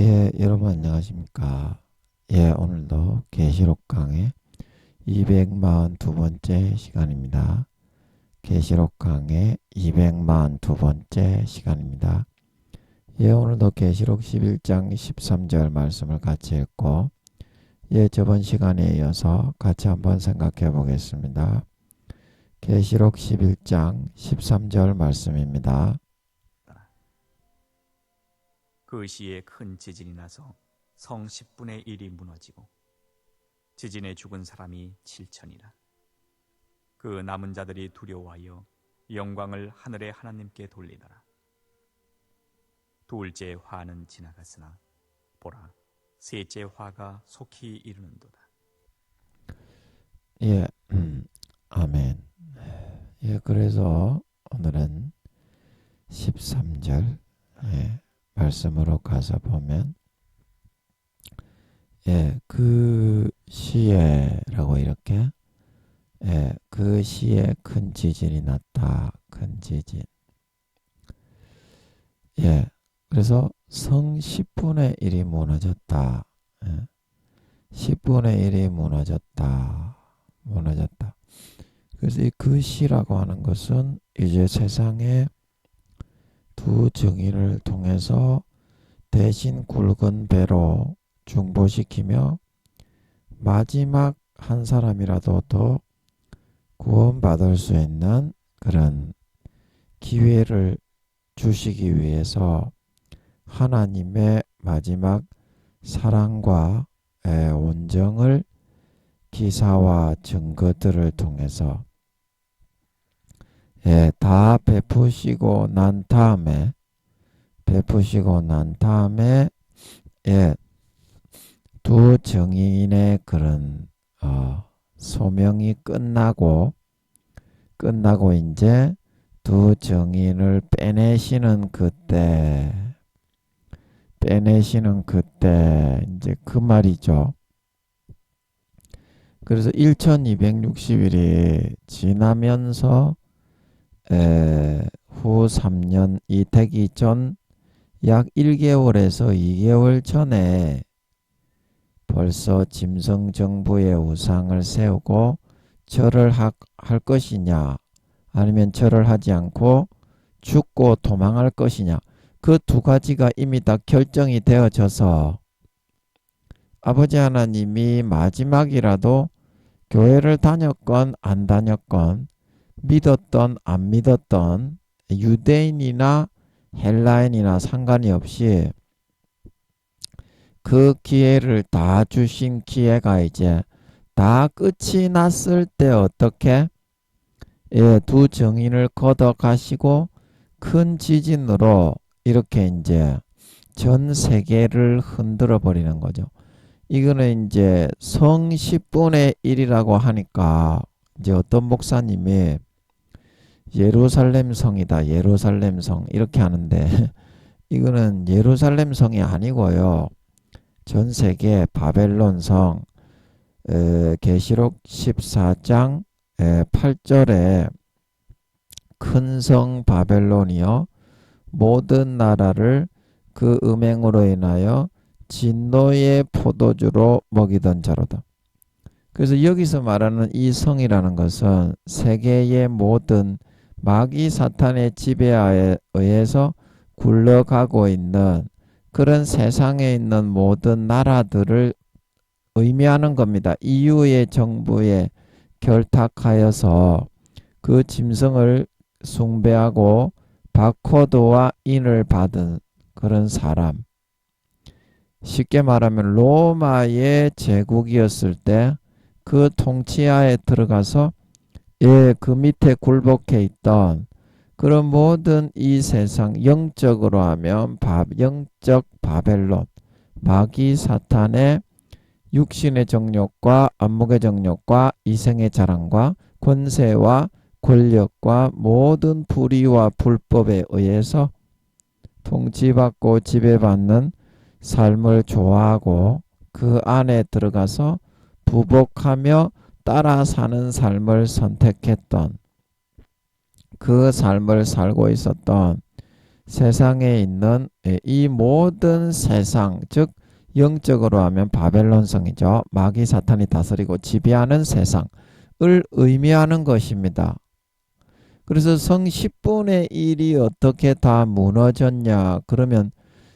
예, 여러분 안녕하십니까? 예, 오늘도 계시록 강의 242번째 시간입니다. 계시록 강의 242번째 시간입니다. 예, 오늘도 계시록 11장 13절 말씀을 같이 했고, 예, 저번 시간에 이어서 같이 한번 생각해 보겠습니다. 계시록 11장 13절 말씀입니다. 그 시에 큰 지진이 나서 성 10분의 1이 무너지고 지진에 죽은 사람이 7천이라. 그 남은 자들이 두려워하여 영광을 하늘의 하나님께 돌리더라. 둘째 화는 지나갔으나 보라, 셋째 화가 속히 이르는도다. 예, 아멘. 예, 그래서 오늘은 13절, 말씀으로 가서 보면, 그 시에라고 이렇게, 그 시에 큰 지진이 났다. 큰 지진. 그래서 성 10분의 1이 무너졌다. 10분의 1이 무너졌다. 무너졌다. 그래서 이 그 시라고 하는 것은 이제 세상에 두 증인을 통해서 대신 굵은 배로 중보시키며 마지막 한 사람이라도 더 구원받을 수 있는 그런 기회를 주시기 위해서 하나님의 마지막 사랑과 온정을 기사와 증거들을 통해서 다 베푸시고 난 다음에 두 증인의 그런 소명이 끝나고 이제 두 증인을 빼내시는 그때 이제 그 말이죠. 그래서 1260일이 지나면서 후 3년이 되기 전 약 1개월에서 2개월 전에 벌써 짐승 정부의 우상을 세우고 절을 할 것이냐, 아니면 절을 하지 않고 죽고 도망할 것이냐, 그 두 가지가 이미 다 결정이 되어져서 아버지 하나님이 마지막이라도 교회를 다녔건 안 다녔건 믿었던 안 믿었던 유대인이나 헬라인이나 상관이 없이 그 기회를 다 주신 기회가 이제 다 끝이 났을 때 어떻게 두 증인을 걷어가시고 큰 지진으로 이렇게 이제 전 세계를 흔들어 버리는 거죠. 이거는 이제 성 10분의 1이라고 하니까 이제 어떤 목사님이 예루살렘 성이다, 예루살렘 성 이렇게 하는데 이거는 예루살렘 성이 아니고요. 전 세계 바벨론 성, 계시록 14장 8절에 큰 성 바벨론이요 모든 나라를 그 음행으로 인하여 진노의 포도주로 먹이던 자로다. 그래서 여기서 말하는 이 성이라는 것은 세계의 모든 마귀 사탄의 지배하에 의해서 굴러가고 있는 그런 세상에 있는 모든 나라들을 의미하는 겁니다. EU의 정부에 결탁하여서 그 짐승을 숭배하고 바코드와 인을 받은 그런 사람. 쉽게 말하면 로마의 제국이었을 때 그 통치하에 들어가서 그 밑에 굴복해 있던 그런 모든 이 세상 영적으로 하면 영적 바벨론, 마귀 사탄의 육신의 정욕과 안목의 정욕과 이생의 자랑과 권세와 권력과 모든 불의와 불법에 의해서 통치받고 지배받는 삶을 좋아하고 그 안에 들어가서 부복하며 따라 사는 삶을 선택했던 그 삶을 살고 있었던 세상에 있는 이 모든 세상, 즉 영적으로 하면 바벨론성이죠. 마귀 사탄이 다스리고 지배하는 세상을 의미하는 것입니다. 그래서 성 10분의 1이 어떻게 다 무너졌냐? 그러면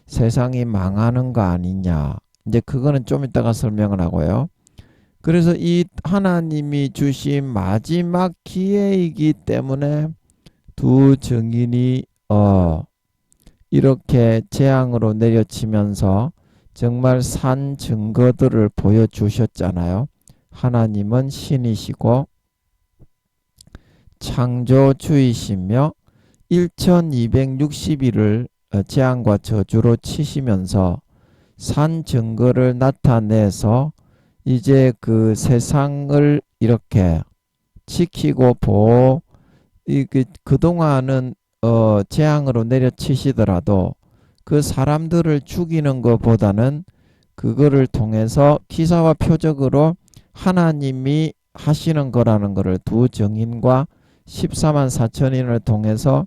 세상이 망하는 거 아니냐? 이제 그거는 좀 이따가 설명을 하고요. 그래서 이 하나님이 주신 마지막 기회이기 때문에 두 증인이 이렇게 재앙으로 내려치면서 정말 산 증거들을 보여주셨잖아요. 하나님은 신이시고 창조주이시며 1260일을 재앙과 저주로 치시면서 산 증거를 나타내서 이제 그 세상을 이렇게 지키고 그동안은 재앙으로 내려치시더라도 그 사람들을 죽이는 것보다는 그거를 통해서 기사와 표적으로 하나님이 하시는 거라는 것을 두 증인과 14만 4천인을 통해서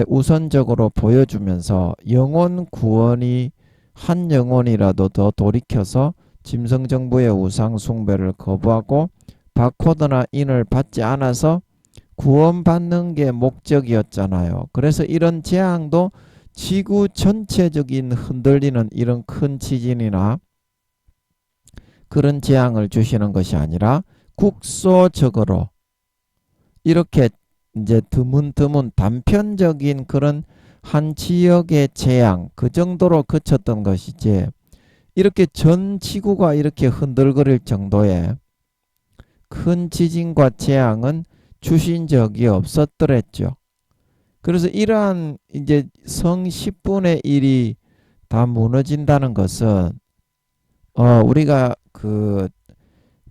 우선적으로 보여주면서 영혼 구원이 한 영혼이라도 더 돌이켜서 짐승정부의 우상 숭배를 거부하고 바코드나 인을 받지 않아서 구원받는 게 목적이었잖아요. 그래서 이런 재앙도 지구 전체적인 흔들리는 이런 큰 지진이나 그런 재앙을 주시는 것이 아니라 국소적으로 이렇게 이제 드문드문 단편적인 그런 한 지역의 재앙 그 정도로 그쳤던 것이지 이렇게 전 지구가 이렇게 흔들거릴 정도의 큰 지진과 재앙은 주신 적이 없었더랬죠. 그래서 이러한 이제 성 10분의 1이 다 무너진다는 것은 우리가 그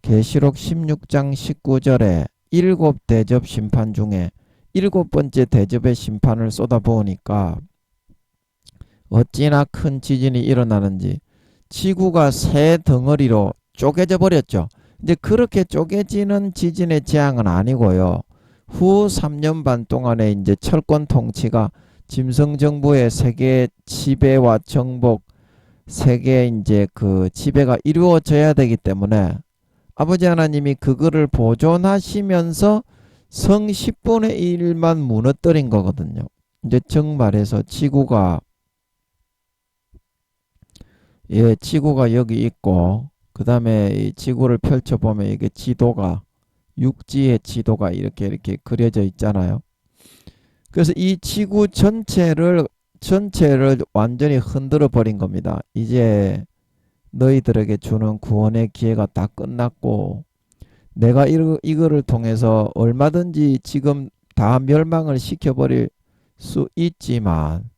계시록 16장 19절에 7대접 심판 중에 7번째 대접의 심판을 쏟아부으니까 어찌나 큰 지진이 일어나는지 지구가 새 덩어리로 쪼개져 버렸죠. 이제 그렇게 쪼개지는 지진의 재앙은 아니고요. 후 3년 반 동안에 이제 철권 통치가 짐승 정부의 세계 지배와 정복, 세계 이제 그 지배가 이루어져야 되기 때문에 아버지 하나님이 그거를 보존하시면서 성 10분의 1만 무너뜨린 거거든요. 이제 정말해서 지구가 지구가 여기 있고 그 다음에 이 지구를 펼쳐보면 이게 지도가 육지의 지도가 이렇게 그려져 있잖아요. 그래서 이 지구 전체를 완전히 흔들어 버린 겁니다. 이제 너희들에게 주는 구원의 기회가 다 끝났고 내가 이거를 통해서 얼마든지 지금 다 멸망을 시켜버릴 수 있지만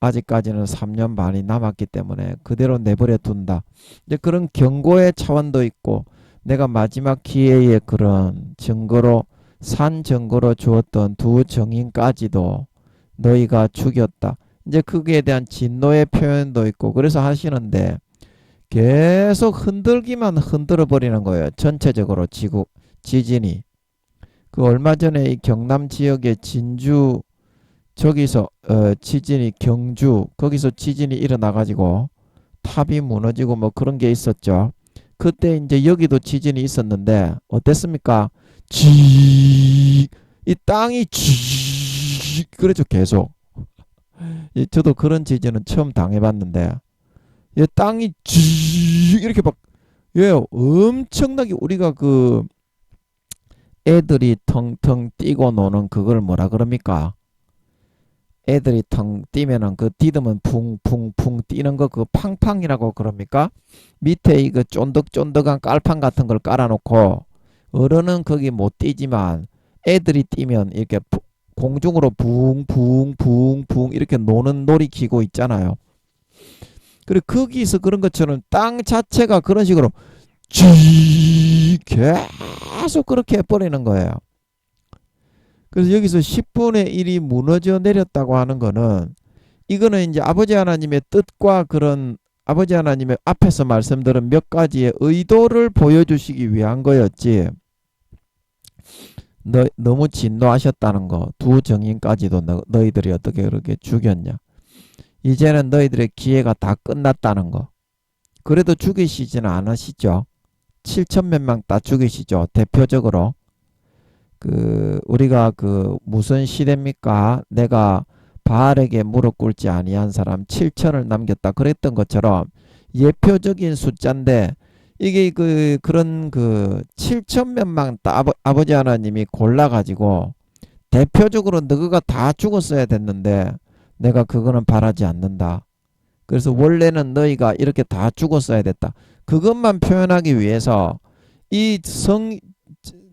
아직까지는 3년 반이 남았기 때문에 그대로 내버려 둔다. 이제 그런 경고의 차원도 있고 내가 마지막 기회의 그런 증거로 산 증거로 주었던 두 증인까지도 너희가 죽였다. 이제 거기에 대한 진노의 표현도 있고 그래서 하시는데 계속 흔들기만 흔들어 버리는 거예요. 전체적으로 지진이. 그 얼마 전에 이 경남 지역의 진주 저기서 지진이 경주 거기서 지진이 일어나 가지고 탑이 무너지고 뭐 그런 게 있었죠. 그때 이제 여기도 지진이 있었는데 어땠습니까? 이 땅이 그렇죠. 계속. 저도 그런 지진은 처음 당해봤는데 땅이 이렇게 막 엄청나게 우리가 그 애들이 텅텅 뛰고 노는 그걸 뭐라 그럽니까? 애들이 텅 뛰면은 그 디듬은 붕붕붕 뛰는 거 그거 팡팡이라고 그럽니까? 밑에 이거 쫀득쫀득한 깔판 같은 걸 깔아놓고 어른은 거기 못 뛰지만 애들이 뛰면 이렇게 공중으로 붕붕붕붕 이렇게 노는 놀이기구 있잖아요. 그리고 거기서 그런 것처럼 땅 자체가 그런 식으로 계속 그렇게 해버리는 거예요. 그래서 여기서 10분의 1이 무너져 내렸다고 하는 거는 이거는 이제 아버지 하나님의 뜻과 그런 아버지 하나님의 앞에서 말씀드린 몇 가지의 의도를 보여주시기 위한 거였지 너무 진노하셨다는 거. 두 정인까지도 너희들이 어떻게 그렇게 죽였냐. 이제는 너희들의 기회가 다 끝났다는 거. 그래도 죽이시지는 않으시죠. 7천 몇 명 다 죽이시죠. 대표적으로. 우리가 무슨 시대입니까? 내가 바알에게 무릎 꿇지 아니한 사람 7천을 남겼다. 그랬던 것처럼 예표적인 숫자인데 이게 그런 7천 몇만 아버지 하나님이 골라가지고 대표적으로 너가 다 죽었어야 됐는데 내가 그거는 바라지 않는다. 그래서 원래는 너희가 이렇게 다 죽었어야 됐다. 그것만 표현하기 위해서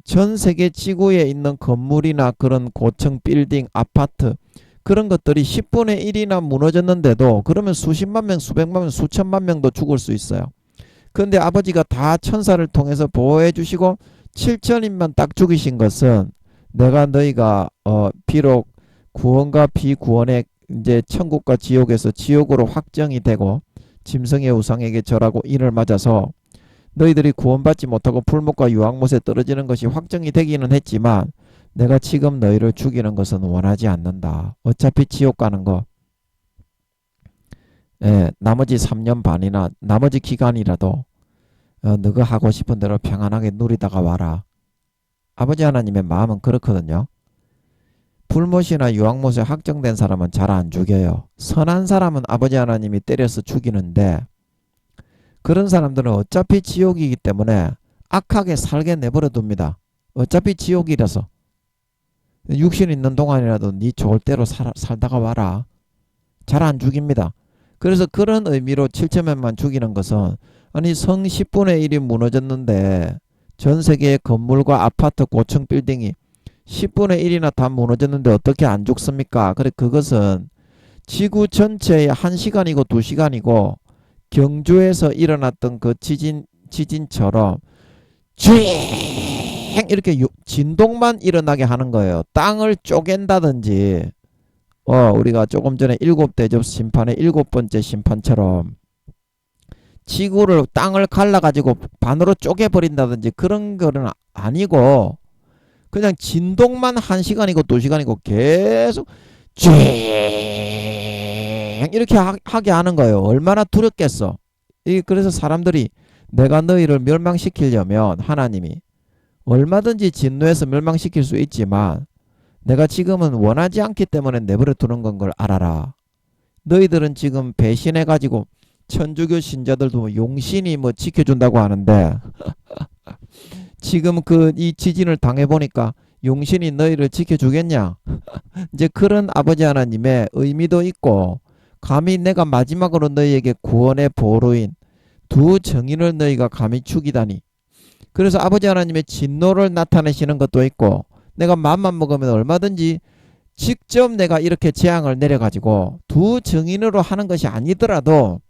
전 세계 지구에 있는 건물이나 그런 고층 빌딩, 아파트 그런 것들이 10분의 1이나 무너졌는데도 그러면 수십만 명, 수백만 명, 수천만 명도 죽을 수 있어요. 그런데 아버지가 다 천사를 통해서 보호해 주시고 7천인만 딱 죽이신 것은 내가 너희가 비록 구원과 비구원의 이제 천국과 지옥에서 지옥으로 확정이 되고 짐승의 우상에게 절하고 인을 맞아서 너희들이 구원받지 못하고 불못과 유황못에 떨어지는 것이 확정이 되기는 했지만 내가 지금 너희를 죽이는 것은 원하지 않는다. 어차피 지옥 가는 거 나머지 3년 반이나 나머지 기간이라도 너가 하고 싶은 대로 평안하게 누리다가 와라. 아버지 하나님의 마음은 그렇거든요. 불못이나 유황못에 확정된 사람은 잘 안 죽여요. 선한 사람은 아버지 하나님이 때려서 죽이는데 그런 사람들은 어차피 지옥이기 때문에 악하게 살게 내버려 둡니다. 어차피 지옥이라서. 육신 있는 동안이라도 네 좋을 대로 살다가 와라. 잘 안 죽입니다. 그래서 그런 의미로 7천명만 죽이는 것은 아니 성 10분의 1이 무너졌는데 전 세계의 건물과 아파트 고층 빌딩이 10분의 1이나 다 무너졌는데 어떻게 안 죽습니까? 그래 그것은 지구 전체의 1시간이고 2시간이고 경주에서 일어났던 그 지진처럼 쥐 이렇게 진동만 일어나게 하는 거예요. 땅을 쪼갠다든지 우리가 조금 전에 7대접 심판의 7번째 심판처럼 지구를 땅을 갈라가지고 반으로 쪼개버린다든지 그런 거는 아니고 그냥 진동만 1시간이고 2시간이고 계속 쥐 이렇게 하게 하는 거예요. 얼마나 두렵겠어. 그래서 사람들이 내가 너희를 멸망시키려면 하나님이 얼마든지 진노해서 멸망시킬 수 있지만 내가 지금은 원하지 않기 때문에 내버려 두는 건 걸 알아라. 너희들은 지금 배신해가지고 천주교 신자들도 용신이 뭐 지켜준다고 하는데 지금 이 지진을 당해보니까 용신이 너희를 지켜주겠냐? 이제 그런 아버지 하나님의 의미도 있고 감히 내가 마지막으로 너희에게 구원의 보루인 두 정인을 너희가 감히 죽이다니. 그래서 아버지 하나님의 진노를 나타내시는 것도 있고 내가 마음만 먹으면 얼마든지 직접 내가 이렇게 재앙을 내려가지고 두 정인으로 하는 것이 아니더라도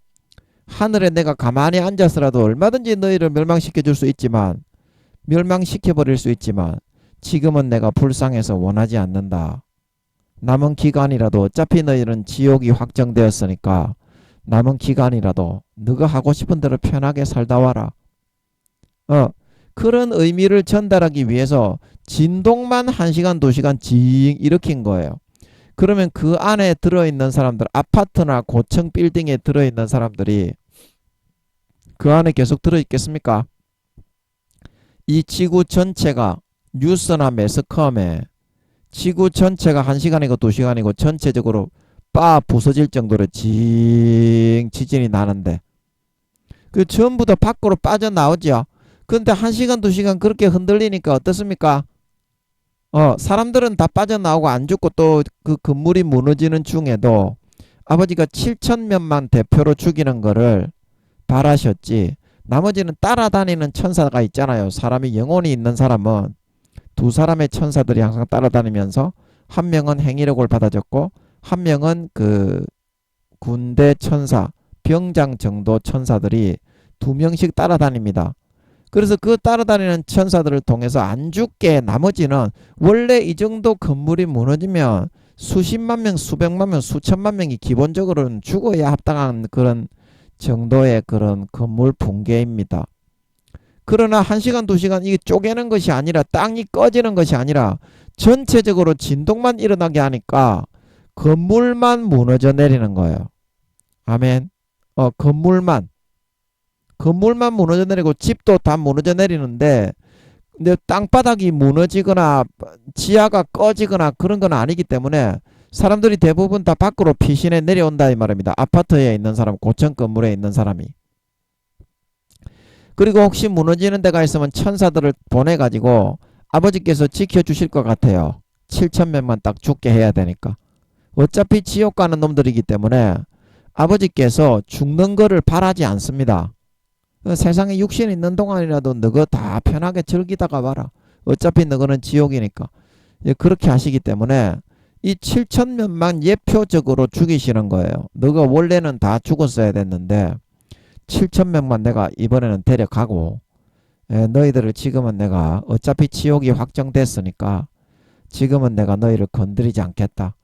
하늘에 내가 가만히 앉아서라도 얼마든지 너희를 멸망시켜 줄 수 있지만 멸망시켜버릴 수 있지만 지금은 내가 불쌍해서 원하지 않는다. 남은 기간이라도 어차피 너희는 지옥이 확정되었으니까 남은 기간이라도 너가 하고 싶은 대로 편하게 살다 와라. 그런 의미를 전달하기 위해서 진동만 1시간 2시간 징 일으킨 거예요. 그러면 그 안에 들어있는 사람들 아파트나 고층 빌딩에 들어있는 사람들이 그 안에 계속 들어있겠습니까? 이 지구 전체가 뉴스나 매스컴에 지구 전체가 1시간이고 2시간이고 전체적으로 부서질 정도로 지진이 나는데 그 전부 다 밖으로 빠져나오죠. 근데 1시간 2시간 그렇게 흔들리니까 어떻습니까? 사람들은 다 빠져나오고 안 죽고 또 그 건물이 무너지는 중에도 아버지가 7천명만 대표로 죽이는 거를 바라셨지. 나머지는 따라다니는 천사가 있잖아요. 사람이 영혼이 있는 사람은 두 사람의 천사들이 항상 따라다니면서 한 명은 행위력을 받아줬고 한 명은 그 군대 천사, 병장 정도 천사들이 2명씩 따라다닙니다. 그래서 그 따라다니는 천사들을 통해서 안 죽게 나머지는 원래 이 정도 건물이 무너지면 수십만 명, 수백만 명, 수천만 명이 기본적으로는 죽어야 합당한 그런 정도의 그런 건물 붕괴입니다. 그러나 1시간, 2시간 이게 쪼개는 것이 아니라 땅이 꺼지는 것이 아니라 전체적으로 진동만 일어나게 하니까 건물만 무너져 내리는 거예요. 아멘. 건물만 무너져 내리고 집도 다 무너져 내리는데 근데 땅바닥이 무너지거나 지하가 꺼지거나 그런 건 아니기 때문에 사람들이 대부분 다 밖으로 피신해 내려온다 이 말입니다. 아파트에 있는 사람, 고층 건물에 있는 사람이. 그리고 혹시 무너지는 데가 있으면 천사들을 보내가지고 아버지께서 지켜주실 것 같아요. 7,000명만 딱 죽게 해야 되니까. 어차피 지옥 가는 놈들이기 때문에 아버지께서 죽는 거를 바라지 않습니다. 세상에 육신 있는 동안이라도 너가 다 편하게 즐기다가 봐라. 어차피 너거는 지옥이니까. 그렇게 하시기 때문에 이 7,000명만 예표적으로 죽이시는 거예요. 너가 원래는 다 죽었어야 됐는데 7,000명만 내가 이번에는 데려가고 너희들을 지금은 내가 어차피 지옥이 확정됐으니까 지금은 내가 너희를 건드리지 않겠다.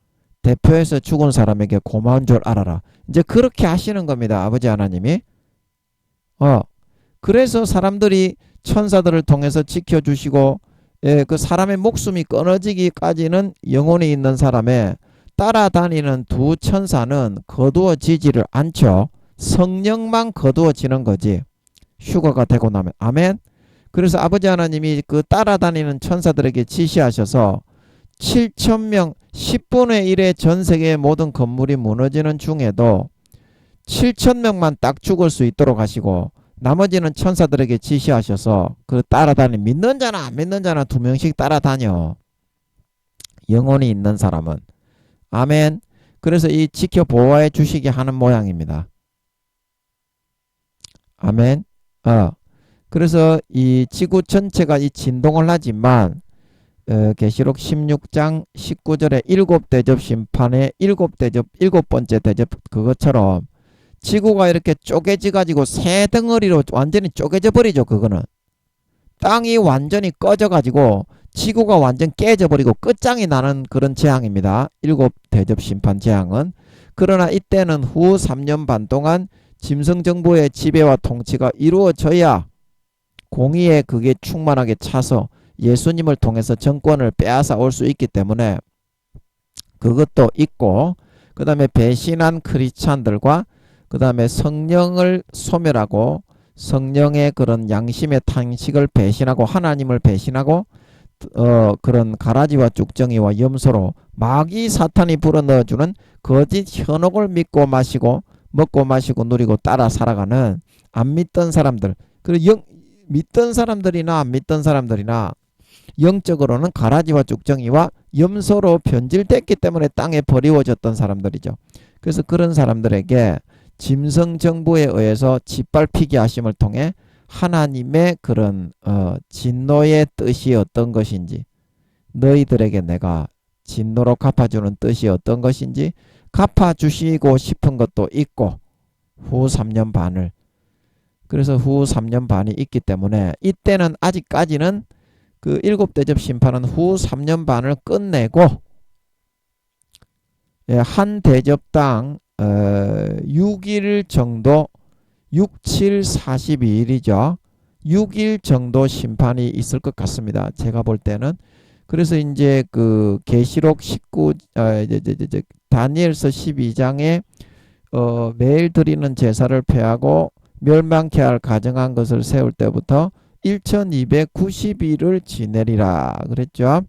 대표해서 죽은 사람에게 고마운 줄 알아라. 이제 그렇게 하시는 겁니다. 아버지 하나님이. 그래서 사람들이 천사들을 통해서 지켜주시고 그 사람의 목숨이 끊어지기까지는 영혼이 있는 사람의 따라다니는 두 천사는 거두어지지를 않죠. 성령만 거두어지는 거지. 휴거가 되고 나면. 아멘. 그래서 아버지 하나님이 그 따라다니는 천사들에게 지시하셔서 7,000명 10분의 1의 전 세계의 모든 건물이 무너지는 중에도 7,000명만 딱 죽을 수 있도록 하시고 나머지는 천사들에게 지시하셔서 그 따라다니 믿는 자나 안 믿는 자나 2명씩 따라다녀. 영혼이 있는 사람은. 아멘. 그래서 이 지켜 보호해 주시게 하는 모양입니다. 아멘. 그래서 이 지구 전체가 이 진동을 하지만 계시록 16장 19절에 7대접 심판의 7대접 7번째 대접 그것처럼 지구가 이렇게 쪼개져 가지고 새 덩어리로 완전히 쪼개져 버리죠. 그거는 땅이 완전히 꺼져 가지고 지구가 완전 깨져 버리고 끝장이 나는 그런 재앙입니다. 7대접 심판 재앙은. 그러나 이때는 후 3년 반 동안 짐승정부의 지배와 통치가 이루어져야 공의에 그게 충만하게 차서 예수님을 통해서 정권을 빼앗아 올 수 있기 때문에 그것도 있고, 그 다음에 배신한 크리스찬들과 그 다음에 성령을 소멸하고 성령의 그런 양심의 탄식을 배신하고 하나님을 배신하고 그런 가라지와 쭉정이와 염소로 마귀 사탄이 불어넣어주는 거짓 현혹을 믿고 마시고 먹고 마시고 누리고 따라 살아가는 안 믿던 사람들, 그리고 믿던 사람들이나 안 믿던 사람들이나 영적으로는 가라지와 쭉정이와 염소로 변질됐기 때문에 땅에 버리워졌던 사람들이죠. 그래서 그런 사람들에게 짐승정부에 의해서 짓밟히게 하심을 통해 하나님의 그런 진노의 뜻이 어떤 것인지, 너희들에게 내가 진노로 갚아주는 뜻이 어떤 것인지 갚아주시고 싶은 것도 있고, 후 3년 반을, 그래서 후 3년 반이 있기 때문에 이때는 아직까지는 그 7대접 심판은 후 3년 반을 끝내고 한 대접당 6일 정도, 6, 7, 42일이죠. 6일 정도 심판이 있을 것 같습니다. 제가 볼 때는. 그래서 이제 그 계시록 19 다니엘서 12장에 매일 드리는 제사를 폐하고 멸망케 할 가정한 것을 세울 때부터 1290일을 지내리라 그랬죠.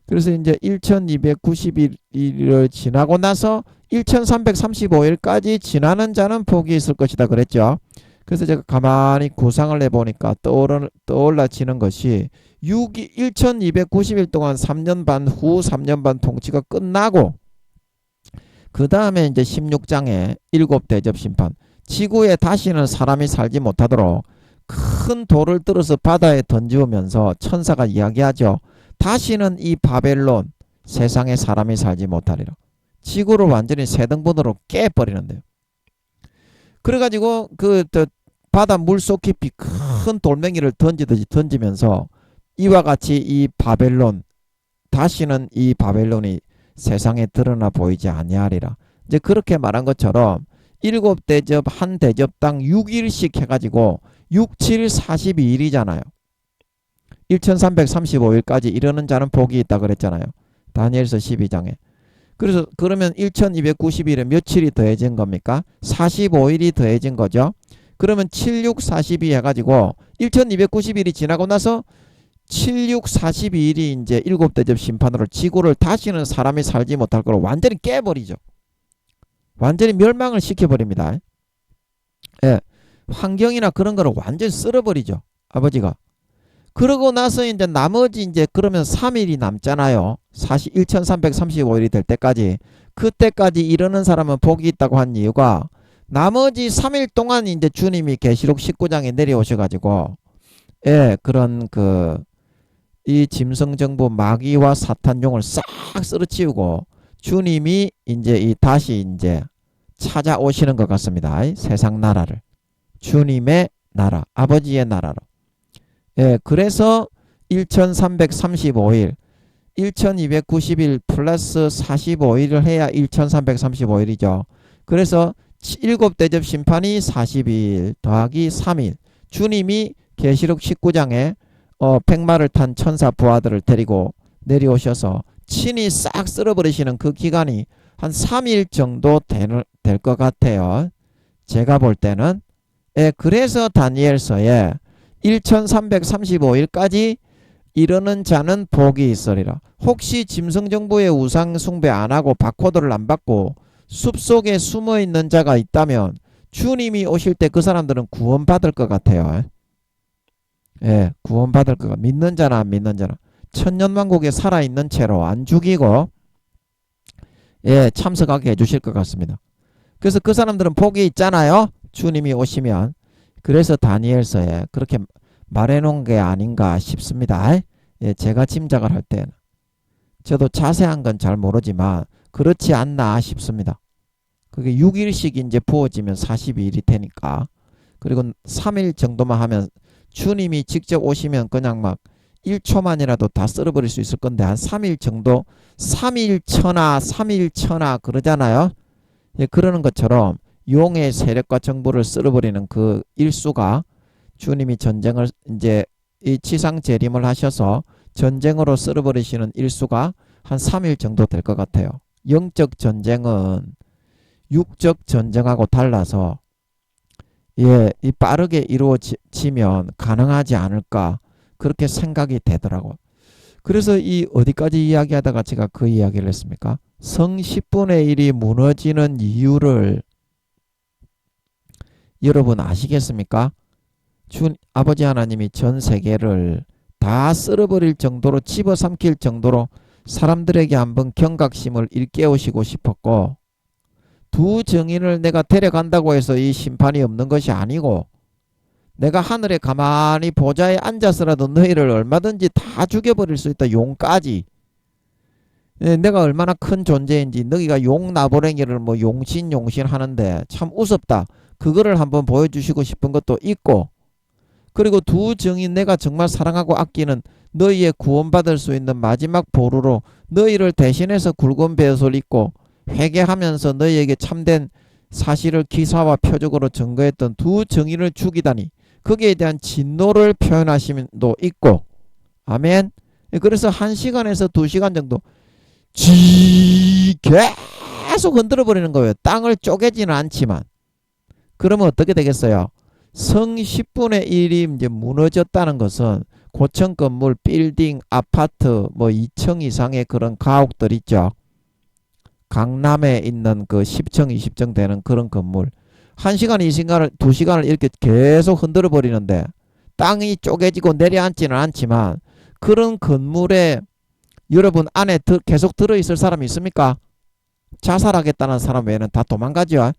그래서 이제 1290일을 지나고 나서 1335일까지 지나는 자는 복이 있을 것이다 그랬죠. 그래서 제가 가만히 구상을 해보니까 떠올라지는 것이 1290일 동안 3년 반 후 3년 반 통치가 끝나고 그 다음에 이제 16장에 7대접 심판, 지구에 다시는 사람이 살지 못하도록 큰 돌을 들어서 바다에 던지면서 천사가 이야기하죠. 다시는 이 바벨론 세상에 사람이 살지 못하리라. 지구를 완전히 세 등분으로 깨버리는데요. 그래가지고 그 바다 물속 깊이 큰 돌멩이를 던지듯이 던지면서 이와 같이 이 바벨론, 다시는 이 바벨론이 세상에 드러나 보이지 아니하리라. 이제 그렇게 말한 것처럼 7대접 한 대접당 6일씩 해가지고 6, 7, 42일이잖아요. 1335일까지 이르는 자는 복이 있다 그랬잖아요. 다니엘서 12장에. 그래서 그러면 1290일에 며칠이 더해진 겁니까? 45일이 더해진 거죠. 그러면 7, 6, 42 해가지고 1290일이 지나고 나서 7, 6, 42일이 이제 일곱 대접 심판으로 지구를 다시는 사람이 살지 못할 거로 완전히 깨버리죠. 완전히 멸망을 시켜버립니다. 예, 환경이나 그런 거를 완전히 쓸어버리죠. 아버지가. 그러고 나서 이제 나머지 이제 그러면 3일이 남잖아요. 1335일이 될 때까지. 그때까지 이르는 사람은 복이 있다고 한 이유가 나머지 3일 동안 이제 주님이 계시록 19장에 내려오셔가지고 예, 그런 이 짐승정부 마귀와 사탄용을 싹 쓰러치우고 주님이 이제 다시 이제 찾아오시는 것 같습니다. 세상 나라를. 주님의 나라, 아버지의 나라로. 예, 그래서 1335일, 1290일 플러스 45일을 해야 1335일이죠. 그래서 7대접 심판이 42일 더하기 3일. 주님이 계시록 19장에 백마를 탄 천사 부하들을 데리고 내려오셔서 친히 싹 쓸어버리시는 그 기간이 한 3일 정도 될 것 같아요. 제가 볼 때는. 예, 그래서 다니엘서에 1335일까지 이르는 자는 복이 있으리라. 혹시 짐승정부의 우상 숭배 안 하고 바코드를 안 받고 숲속에 숨어 있는 자가 있다면 주님이 오실 때 그 사람들은 구원받을 것 같아요. 예, 구원받을 것 같아요. 믿는 자나 안 믿는 자나. 천년왕국에 살아있는 채로 안 죽이고 예, 참석하게 해주실 것 같습니다. 그래서 그 사람들은 복이 있잖아요. 주님이 오시면. 그래서 다니엘서에 그렇게 말해놓은 게 아닌가 싶습니다. 예, 제가 짐작을 할 때는. 저도 자세한 건 잘 모르지만 그렇지 않나 싶습니다. 그게 6일씩 이제 부어지면 42일이 되니까. 그리고 3일 정도만 하면 주님이 직접 오시면 그냥 막 1초만이라도 다 쓸어버릴 수 있을 건데 한 3일 정도 3일 천하 그러잖아요. 예, 그러는 것처럼 용의 세력과 정부를 쓸어버리는 그 일수가 주님이 전쟁을 이제 이 치상 재림을 하셔서 전쟁으로 쓸어버리시는 일수가 한 3일 정도 될 것 같아요. 영적 전쟁은 육적 전쟁하고 달라서 예, 이 빠르게 이루어지면 가능하지 않을까 그렇게 생각이 되더라고. 그래서 이 어디까지 이야기하다가 제가 그 이야기를 했습니까? 성 10분의 1이 무너지는 이유를 여러분 아시겠습니까? 아버지 하나님이 전 세계를 다 쓸어버릴 정도로 집어삼킬 정도로 사람들에게 한번 경각심을 일깨우시고 싶었고 두 정인을 내가 데려간다고 해서 이 심판이 없는 것이 아니고 내가 하늘에 가만히 보좌에 앉아서라도 너희를 얼마든지 다 죽여버릴 수 있다. 용까지. 내가 얼마나 큰 존재인지 너희가 용 나부랭이를 뭐 용신 하는데 참 우습다. 그거를 한번 보여주시고 싶은 것도 있고 그리고 두 정인 내가 정말 사랑하고 아끼는 너희의 구원받을 수 있는 마지막 보루로 너희를 대신해서 굵은 벼슬 입고 회개하면서 너희에게 참된 사실을 기사와 표적으로 증거했던 두 정인을 죽이다니 거기에 대한 진노를 표현하심도 있고 아멘. 그래서 1시간에서 2시간 정도 계속 흔들어 버리는 거예요. 땅을 쪼개지는 않지만. 그러면 어떻게 되겠어요? 성 10분의 1이 이제 무너졌다는 것은 고층 건물, 빌딩, 아파트 뭐 2층 이상의 그런 가옥들 있죠. 강남에 있는 그 10층, 20층 되는 그런 건물 1시간, 2시간을 이렇게 계속 흔들어 버리는데 땅이 쪼개지고 내려앉지는 않지만 그런 건물에 여러분 안에 계속 들어있을 사람이 있습니까? 자살하겠다는 사람 외에는 다 도망가죠.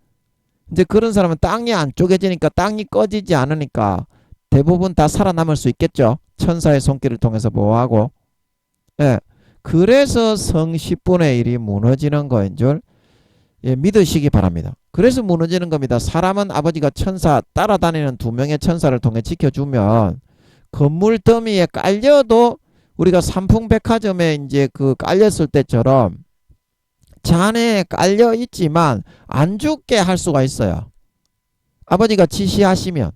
이제 그런 사람은 땅이 안 쪼개지니까 땅이 꺼지지 않으니까 대부분 다 살아남을 수 있겠죠. 천사의 손길을 통해서 보호하고. 예. 그래서 성 10분의 1이 무너지는 거인 줄 믿으시기 바랍니다. 그래서 무너지는 겁니다. 사람은 아버지가 천사 따라다니는 2명의 천사를 통해 지켜주면 건물 더미에 깔려도 우리가 삼풍백화점에 이제 그 깔렸을 때처럼 잔에 깔려 있지만 안 죽게 할 수가 있어요. 아버지가 지시하시면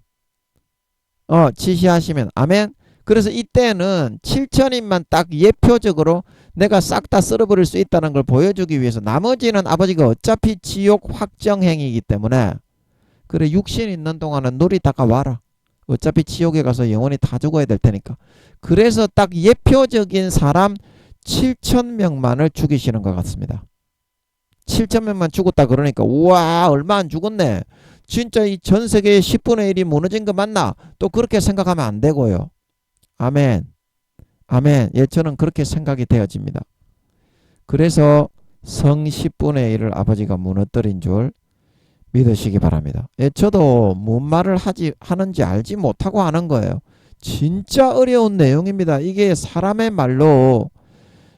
지시하시면. 아멘. 그래서 이때는 7천인만 딱 예표적으로 내가 싹 다 쓸어버릴 수 있다는 걸 보여주기 위해서, 나머지는 아버지가 어차피 지옥 확정행이기 때문에, 그래 육신 있는 동안은 누리다가 와라. 어차피 지옥에 가서 영원히 다 죽어야 될 테니까. 그래서 딱 예표적인 사람 7,000명만을 죽이시는 것 같습니다. 7,000명만 죽었다 그러니까 우와 얼마 안 죽었네. 진짜 이 전 세계의 10분의 1이 무너진 거 맞나? 또 그렇게 생각하면 안 되고요. 아멘. 아멘. 예, 저는 그렇게 생각이 되어집니다. 그래서 성 10분의 1을 아버지가 무너뜨린 줄 믿으시기 바랍니다. 예, 저도 뭔 말을 하는지 알지 못하고 하는 거예요. 진짜 어려운 내용입니다. 이게 사람의 말로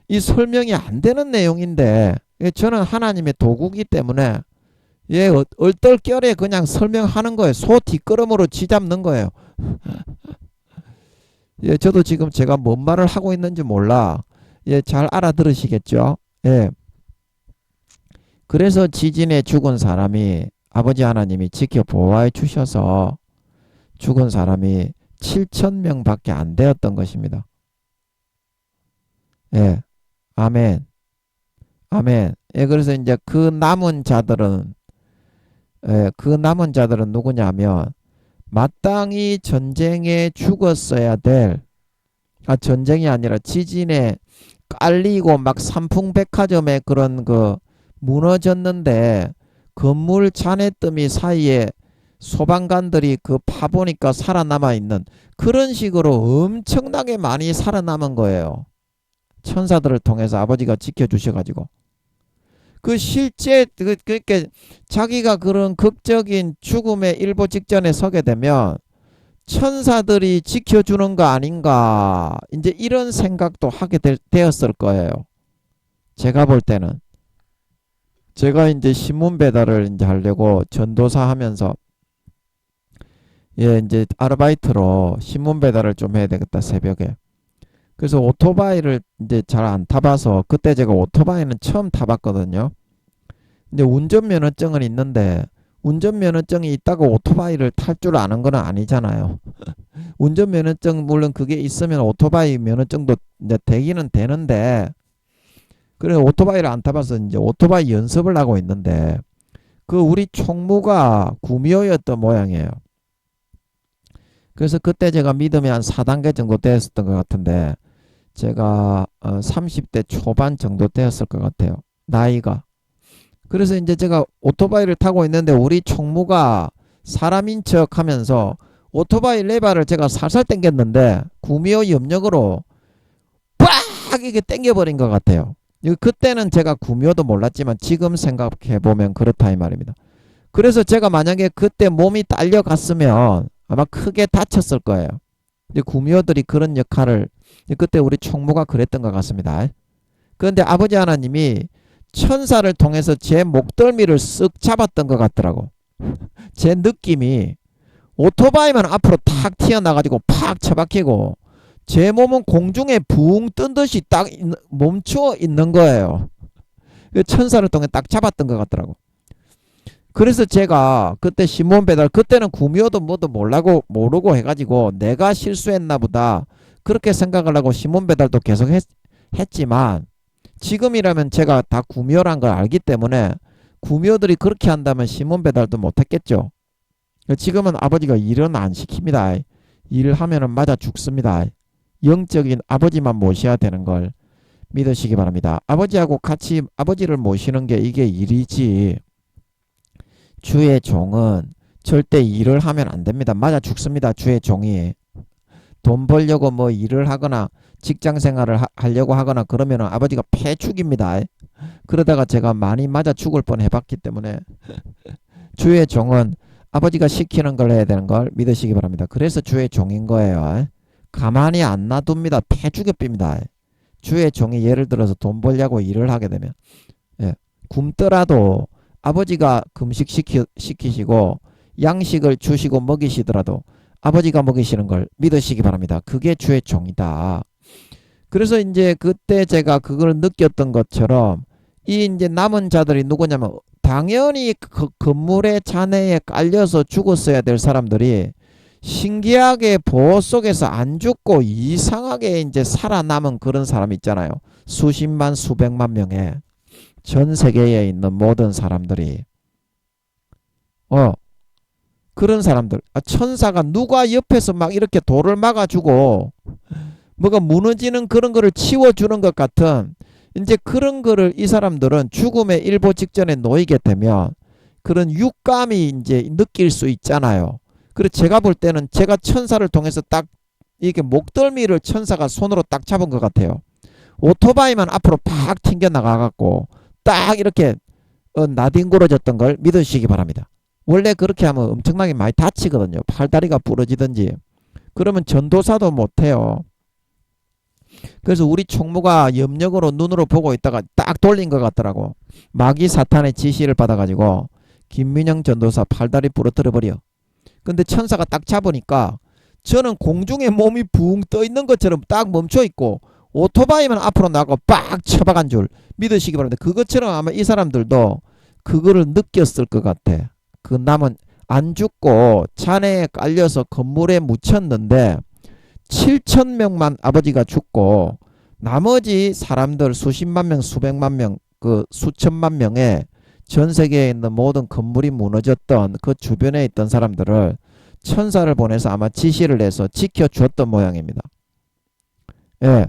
이 설명이 안 되는 내용인데, 예, 저는 하나님의 도구기 때문에 예, 얼떨결에 그냥 설명하는 거예요. 소 뒷걸음으로 쥐잡는 거예요. 예, 저도 지금 제가 뭔 말을 하고 있는지 몰라. 예, 잘 알아들으시겠죠? 예. 그래서 지진에 죽은 사람이 아버지 하나님이 지켜 보호해 주셔서 죽은 사람이 7,000명밖에 안 되었던 것입니다. 예. 아멘. 아멘. 예, 그래서 이제 그 남은 자들은 누구냐면 마땅히 전쟁에 죽었어야 될, 전쟁이 아니라 지진에 깔리고 막 삼풍백화점에 그런 그 무너졌는데 건물 잔해더미 사이에 소방관들이 그 파보니까 살아남아 있는, 그런 식으로 엄청나게 많이 살아남은 거예요. 천사들을 통해서 아버지가 지켜주셔가지고. 그 실제 그렇게 자기가 그런 극적인 죽음의 일보 직전에 서게 되면 천사들이 지켜주는 거 아닌가, 이제 이런 생각도 하게 되었을 거예요. 제가 볼 때는. 제가 이제 신문 배달을 이제 하려고 전도사 하면서 예, 이제 아르바이트로 신문 배달을 좀 해야 되겠다, 새벽에. 그래서 오토바이를 이제 잘 안 타봐서, 그때 제가 오토바이는 처음 타봤거든요. 근데 운전면허증은 있는데 운전면허증이 있다고 오토바이를 탈 줄 아는 건 아니잖아요. 운전면허증 물론 그게 있으면 오토바이 면허증도 이제 되기는 되는데, 그래 오토바이를 안 타봐서 이제 오토바이 연습을 하고 있는데 그 우리 총무가 구미호였던 모양이에요. 그래서 그때 제가 믿음이 한 4단계 정도 되었던 것 같은데 제가 30대 초반 정도 되었을 것 같아요, 나이가. 그래서 이제 제가 오토바이를 타고 있는데 우리 총무가 사람인 척 하면서 오토바이 레바를 제가 살살 당겼는데 구미호 옆역으로 빡 이게 당겨버린 것 같아요. 그때는 제가 구미호도 몰랐지만 지금 생각해보면 그렇다 이 말입니다. 그래서 제가 만약에 그때 몸이 딸려갔으면 아마 크게 다쳤을 거예요. 구미호들이 그런 역할을, 그때 우리 총무가 그랬던 것 같습니다. 그런데 아버지 하나님이 천사를 통해서 제 목덜미를 쓱 잡았던 것 같더라고. 제 느낌이 오토바이만 앞으로 탁 튀어나가지고 팍 처박히고 제 몸은 공중에 붕 뜬 듯이 딱 멈춰 있는 거예요. 천사를 통해 딱 잡았던 것 같더라고. 그래서 제가 그때 신문 배달, 그때는 구미호도 뭐도 모르고 해가지고 내가 실수했나 보다 그렇게 생각을 하고 신문 배달도 계속 했지만, 지금이라면 제가 다 구미호란 걸 알기 때문에 구미호들이 그렇게 한다면 신문 배달도 못했겠죠. 지금은 아버지가 일은 안 시킵니다. 일을 하면은 맞아 죽습니다. 영적인 아버지만 모셔야 되는 걸 믿으시기 바랍니다. 아버지하고 같이 아버지를 모시는 게 이게 일이지, 주의 종은 절대 일을 하면 안 됩니다. 맞아 죽습니다. 주의 종이 돈 벌려고 뭐 일을 하거나 직장 생활을 하려고 하거나 그러면 아버지가 패 죽입니다. 그러다가 제가 많이 맞아 죽을 뻔 해봤기 때문에 주의 종은 아버지가 시키는 걸 해야 되는 걸 믿으시기 바랍니다. 그래서 주의 종인 거예요. 가만히 안 놔둡니다. 패 죽여빕니다. 주의 종이 예를 들어서 돈 벌려고 일을 하게 되면 굶더라도 아버지가 금식 시키시고 양식을 주시고 먹이시더라도 아버지가 먹이시는 걸 믿으시기 바랍니다. 그게 주의 종이다. 그래서 이제 그때 제가 그걸 느꼈던 것처럼 이 이제 남은 자들이 누구냐면 당연히 그 건물의 잔해에 깔려서 죽었어야 될 사람들이 신기하게 보호 속에서 안 죽고 이상하게 이제 살아남은 그런 사람 있잖아요. 수십만, 수백만 명의 전 세계에 있는 모든 사람들이. 그런 사람들. 천사가 누가 옆에서 막 이렇게 돌을 막아주고 뭐가 무너지는 그런 거를 치워주는 것 같은 이제 그런 거를 이 사람들은 죽음의 일보 직전에 놓이게 되면 그런 육감이 이제 느낄 수 있잖아요. 그래서 제가 볼 때는 제가 천사를 통해서 딱 이렇게 목덜미를 천사가 손으로 딱 잡은 것 같아요. 오토바이만 앞으로 팍 튕겨 나가갖고 딱 이렇게 나뒹굴어졌던 걸 믿으시기 바랍니다. 원래 그렇게 하면 엄청나게 많이 다치거든요. 팔다리가 부러지든지. 그러면 전도사도 못해요. 그래서 우리 총무가 염력으로 눈으로 보고 있다가 딱 돌린 것 같더라고. 마귀 사탄의 지시를 받아가지고 김민영 전도사 팔다리 부러뜨려 버려. 근데 천사가 딱 잡으니까 저는 공중에 몸이 붕 떠 있는 것처럼 딱 멈춰 있고 오토바이만 앞으로 나가고 빡 쳐박은 줄 믿으시기 바랍니다. 그것처럼 아마 이 사람들도 그거를 느꼈을 것 같아. 그 남은 안 죽고 잔해에 깔려서 건물에 묻혔는데 7,000명만 아버지가 죽고 나머지 사람들 수십만 명, 수백만 명, 그 수천만 명의 전 세계에 있는 모든 건물이 무너졌던 그 주변에 있던 사람들을 천사를 보내서 아마 지시를 해서 지켜줬던 모양입니다. 예,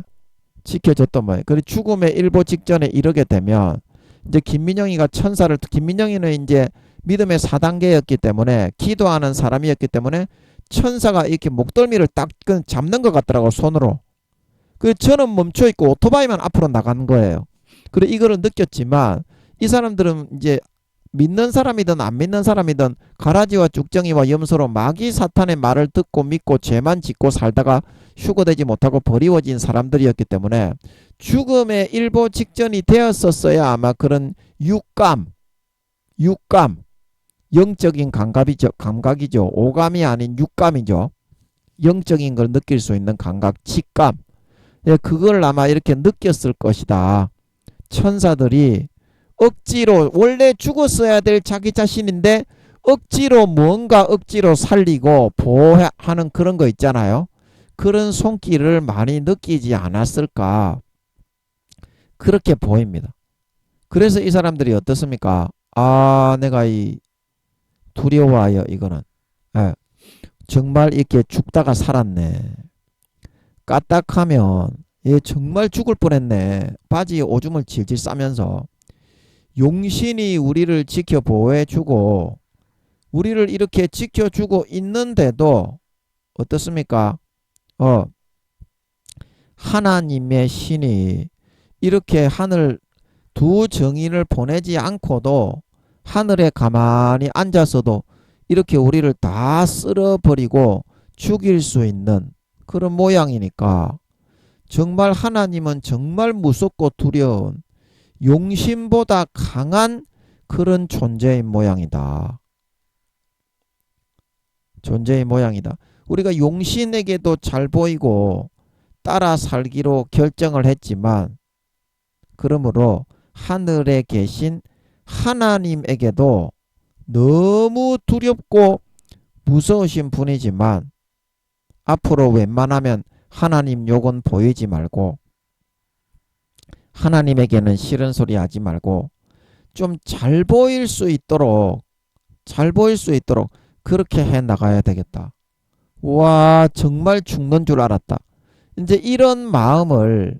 지켜줬던 모양. 그리고 죽음의 일보 직전에 이르게 되면 이제 김민영이가 천사를, 김민영이는 이제 믿음의 4단계였기 때문에 기도하는 사람이었기 때문에 천사가 이렇게 목덜미를 딱 잡는 것 같더라고, 손으로. 그 저는 멈춰 있고 오토바이만 앞으로 나간 거예요. 그래 이거를 느꼈지만 이 사람들은 이제 믿는 사람이든 안 믿는 사람이든 가라지와 쭉정이와 염소로 마귀 사탄의 말을 듣고 믿고 죄만 짓고 살다가 휴거되지 못하고 버리워진 사람들이었기 때문에 죽음의 일보 직전이 되었었어야 아마 그런 육감, 영적인 감각이죠. 오감이 아닌 육감이죠. 영적인 걸 느낄 수 있는 감각, 직감. 예, 그걸 아마 이렇게 느꼈을 것이다. 천사들이 억지로 원래 죽었어야 될 자기 자신인데 억지로 뭔가 억지로 살리고 보호하는 그런 거 있잖아요. 그런 손길을 많이 느끼지 않았을까. 그렇게 보입니다. 그래서 이 사람들이 어떻습니까? 내가 이 두려워요. 이거는. 예, 정말 이렇게 죽다가 살았네. 까딱하면 얘 정말 죽을 뻔했네. 바지에 오줌을 질질 싸면서 용신이 우리를 지켜 보호해주고 우리를 이렇게 지켜주고 있는데도 어떻습니까? 하나님의 신이 이렇게 하늘 두 정인을 보내지 않고도 하늘에 가만히 앉아서도 이렇게 우리를 다 쓸어버리고 죽일 수 있는 그런 모양이니까 정말 하나님은 정말 무섭고 두려운 용신보다 강한 그런 존재인 모양이다. 존재의 모양이다. 우리가 용신에게도 잘 보이고 따라 살기로 결정을 했지만 그러므로 하늘에 계신 하나님에게도 너무 두렵고 무서우신 분이지만 앞으로 웬만하면 하나님 욕은 보이지 말고 하나님에게는 싫은 소리 하지 말고 좀 잘 보일 수 있도록 그렇게 해 나가야 되겠다. 와, 정말 죽는 줄 알았다. 이제 이런 마음을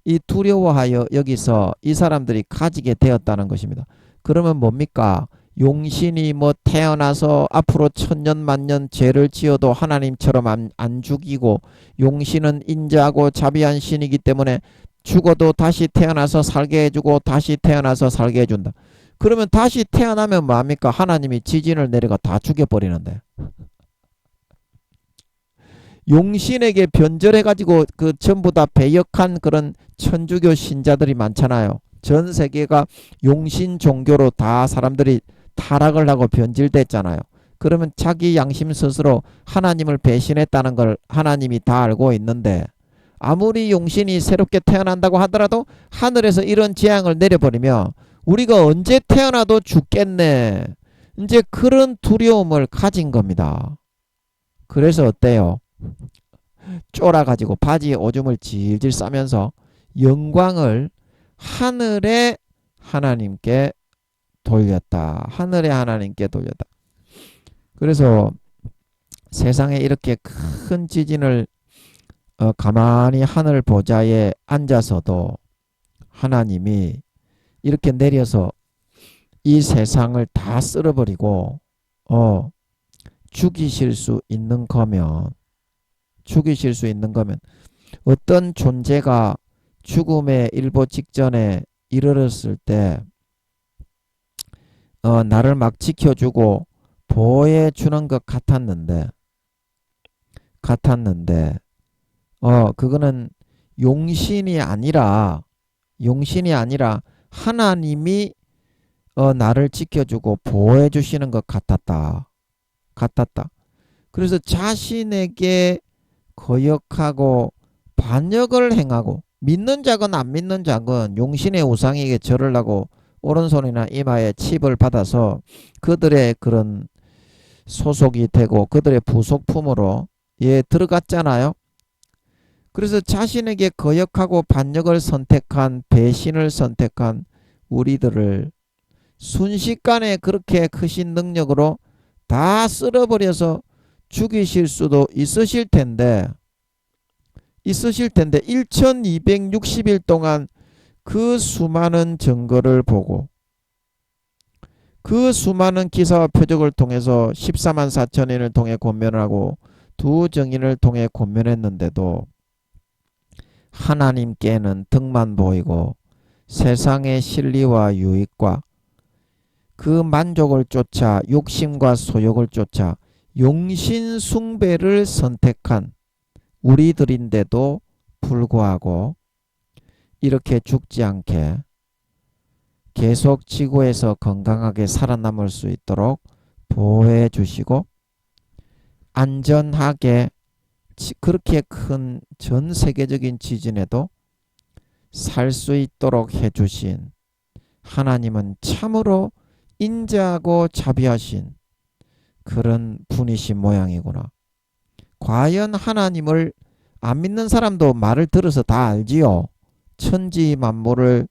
이 두려워하여 여기서 이 사람들이 가지게 되었다는 것입니다. 그러면 뭡니까? 용신이 뭐 태어나서 앞으로 천년 만년 죄를 지어도 하나님처럼 안 죽이고 용신은 인자하고 자비한 신이기 때문에 죽어도 다시 태어나서 살게 해주고 다시 태어나서 살게 해준다. 그러면 다시 태어나면 뭐합니까? 하나님이 지진을 내려가 다 죽여버리는데. 용신에게 변절해가지고 그 전부 다 배역한 그런 천주교 신자들이 많잖아요. 전 세계가 용신 종교로 다 사람들이 타락을 하고 변질됐잖아요. 그러면 자기 양심 스스로 하나님을 배신했다는 걸 하나님이 다 알고 있는데 아무리 용신이 새롭게 태어난다고 하더라도 하늘에서 이런 재앙을 내려버리면 우리가 언제 태어나도 죽겠네. 이제 그런 두려움을 가진 겁니다. 그래서 어때요? 쫄아가지고 바지에 오줌을 질질 싸면서 영광을 하늘의 하나님께 돌렸다. 하늘의 하나님께 돌렸다. 그래서 세상에 이렇게 큰 지진을 가만히 하늘 보좌에 앉아서도 하나님이 이렇게 내려서 이 세상을 다 쓸어버리고 죽이실 수 있는 거면 어떤 존재가 죽음의 일보 직전에 이르렀을 때 나를 막 지켜주고 보호해 주는 것 같았는데 그거는 용신이 아니라 하나님이 나를 지켜주고 보호해 주시는 것 같았다. 그래서 자신에게 거역하고 반역을 행하고 믿는 자건 안 믿는 자건 용신의 우상에게 절을 하고 오른손이나 이마에 칩을 받아서 그들의 그런 소속이 되고 그들의 부속품으로 들어갔잖아요. 그래서 자신에게 거역하고 반역을 선택한 배신을 선택한 우리들을 순식간에 그렇게 크신 능력으로 다 쓸어버려서 죽이실 수도 있으실 텐데 1260일 동안 그 수많은 증거를 보고 그 수많은 기사와 표적을 통해서 14만 4천인을 통해 권면을 하고 두 증인을 통해 권면했는데도 하나님께는 등만 보이고 세상의 실리와 유익과 그 만족을 쫓아 욕심과 소욕을 쫓아 용신 숭배를 선택한 우리들인데도 불구하고 이렇게 죽지 않게 계속 지구에서 건강하게 살아남을 수 있도록 보호해 주시고 안전하게 그렇게 큰 전 세계적인 지진에도 살 수 있도록 해주신 하나님은 참으로 인자하고 자비하신 그런 분이신 모양이구나. 과연 하나님을 안 믿는 사람도 말을 들어서 다 알지요. 천지 만물을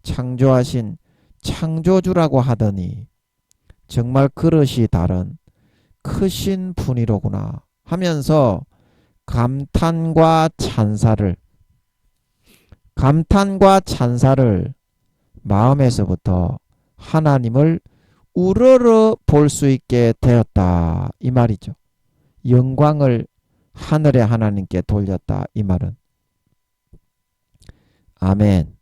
창조하신 창조주라고 하더니 정말 그릇이 다른 크신 분이로구나 하면서 감탄과 찬사를 마음에서부터 하나님을 우러러 볼 수 있게 되었다 이 말이죠. 영광을 하늘의 하나님께 돌렸다 이 말은. 아멘.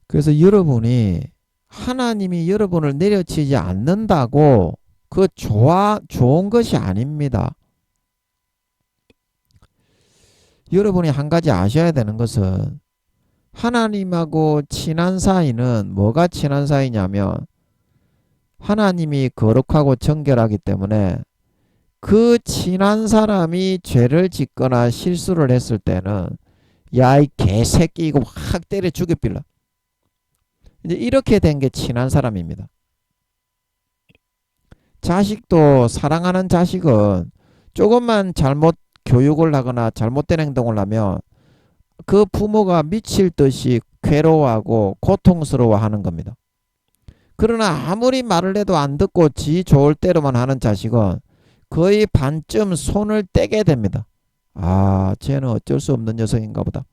그래서 여러분이 하나님이 여러분을 내려치지 않는다고 그 좋은 것이 아닙니다. 여러분이 한 가지 아셔야 되는 것은 하나님하고 친한 사이는 뭐가 친한 사이냐면 하나님이 거룩하고 정결하기 때문에 그 친한 사람이 죄를 짓거나 실수를 했을 때는 야 이 개새끼 이거 확 때려 죽여빌라. 이제 이렇게 된 게 친한 사람입니다. 자식도 사랑하는 자식은 조금만 잘못 교육을 하거나 잘못된 행동을 하면 그 부모가 미칠 듯이 괴로워하고 고통스러워하는 겁니다. 그러나 아무리 말을 해도 안 듣고 지 좋을 대로만 하는 자식은 거의 반쯤 손을 떼게 됩니다. 아, 쟤는 어쩔 수 없는 녀석인가 보다.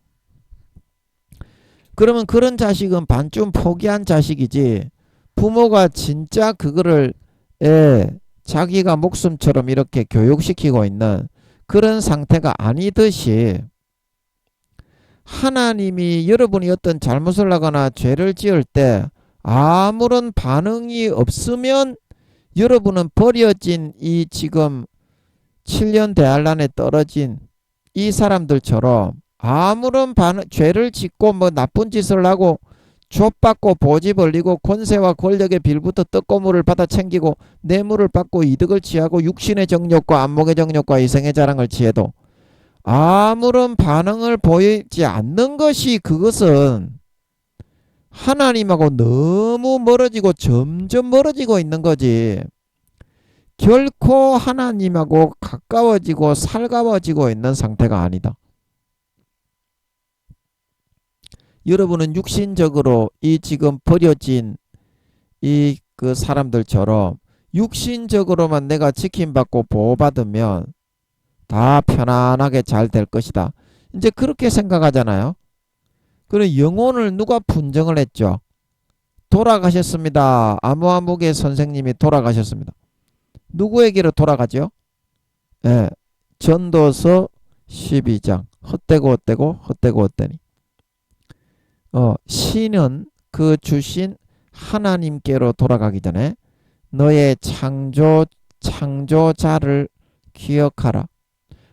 그러면 그런 자식은 반쯤 포기한 자식이지 부모가 진짜 그거를 자기가 목숨처럼 이렇게 교육시키고 있는 그런 상태가 아니듯이 하나님이 여러분이 어떤 잘못을 하거나 죄를 지을 때 아무런 반응이 없으면 여러분은 버려진 이 지금 7년 대환란에 떨어진 이 사람들처럼 아무런 죄를 짓고 뭐 나쁜 짓을 하고 족받고 보지 벌리고 권세와 권력의 빌부터 떡고물을 받아 챙기고 뇌물을 받고 이득을 취하고 육신의 정욕과 안목의 정욕과 이생의 자랑을 취해도 아무런 반응을 보이지 않는 것이 그것은 하나님하고 너무 멀어지고 점점 멀어지고 있는 거지. 결코 하나님하고 가까워지고 살가워지고 있는 상태가 아니다. 여러분은 육신적으로 이 지금 버려진 이 그 사람들처럼 육신적으로만 내가 지킴받고 보호받으면 다 편안하게 잘 될 것이다. 이제 그렇게 생각하잖아요. 그리고 영혼을 누가 분정을 했죠? 돌아가셨습니다. 아무아무개 선생님이 돌아가셨습니다. 누구에게로 돌아가죠? 예, 전도서 12장 헛되고 헛되고 헛되고 헛되니 신은 그 주신 하나님께로 돌아가기 전에 너의 창조자를 기억하라.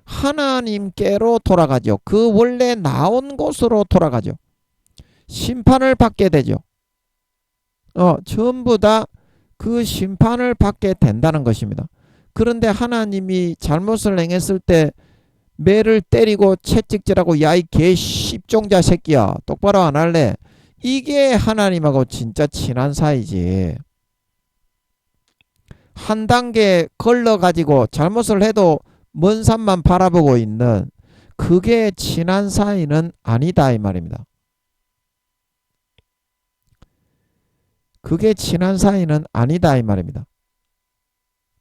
하나님께로 돌아가죠. 그 원래 나온 곳으로 돌아가죠. 심판을 받게 되죠. 전부 다 그 심판을 받게 된다는 것입니다. 그런데 하나님이 잘못을 행했을 때 매를 때리고 채찍질하고 야 이 개 십종자 새끼야 똑바로 안 할래? 이게 하나님하고 진짜 친한 사이지. 한 단계 걸러가지고 잘못을 해도 먼 산만 바라보고 있는 그게 친한 사이는 아니다 이 말입니다. 그게 친한 사이는 아니다 이 말입니다.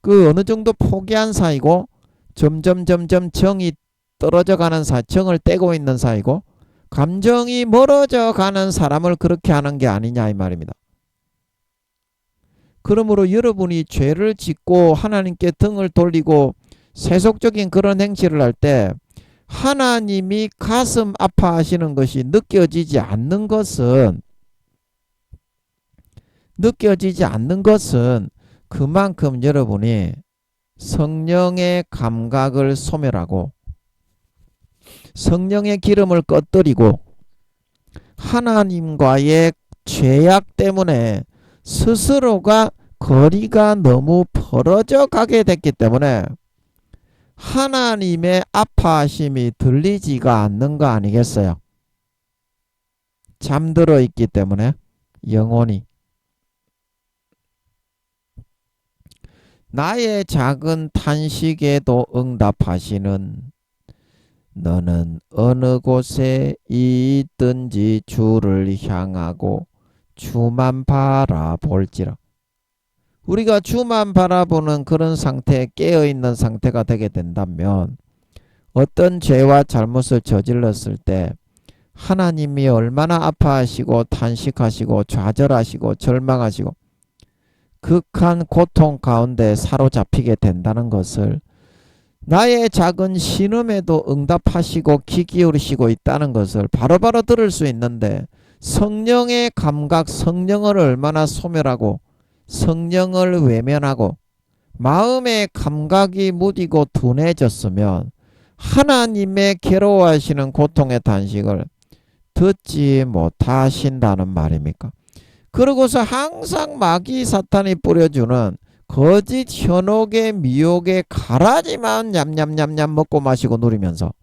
그 어느 정도 포기한 사이고 점점 정이 떨어져 가는 사이, 정을 떼고 있는 사이고 감정이 멀어져 가는 사람을 그렇게 하는 게 아니냐 이 말입니다. 그러므로 여러분이 죄를 짓고 하나님께 등을 돌리고 세속적인 그런 행실을 할 때 하나님이 가슴 아파하시는 것이 느껴지지 않는 것은 그만큼 여러분이 성령의 감각을 소멸하고 성령의 기름을 꺼뜨리고 하나님과의 죄악 때문에 스스로가 거리가 너무 벌어져 가게 됐기 때문에 하나님의 아파하심이 들리지가 않는 거 아니겠어요? 잠들어 있기 때문에 영혼이 나의 작은 탄식에도 응답하시는 너는 어느 곳에 있든지 주를 향하고 주만 바라볼지라. 우리가 주만 바라보는 그런 상태에 깨어있는 상태가 되게 된다면 어떤 죄와 잘못을 저질렀을 때 하나님이 얼마나 아파하시고 탄식하시고 좌절하시고 절망하시고 극한 고통 가운데 사로잡히게 된다는 것을 나의 작은 신음에도 응답하시고 귀 기울이시고 있다는 것을 바로바로 들을 수 있는데 성령의 감각, 성령을 얼마나 소멸하고 성령을 외면하고 마음의 감각이 무디고 둔해졌으면 하나님의 괴로워하시는 고통의 단식을 듣지 못하신다는 말입니까? 그러고서 항상 마귀 사탄이 뿌려주는 거짓 현혹의 미혹의 가라지만 냠냠냠냠 먹고 마시고 누리면서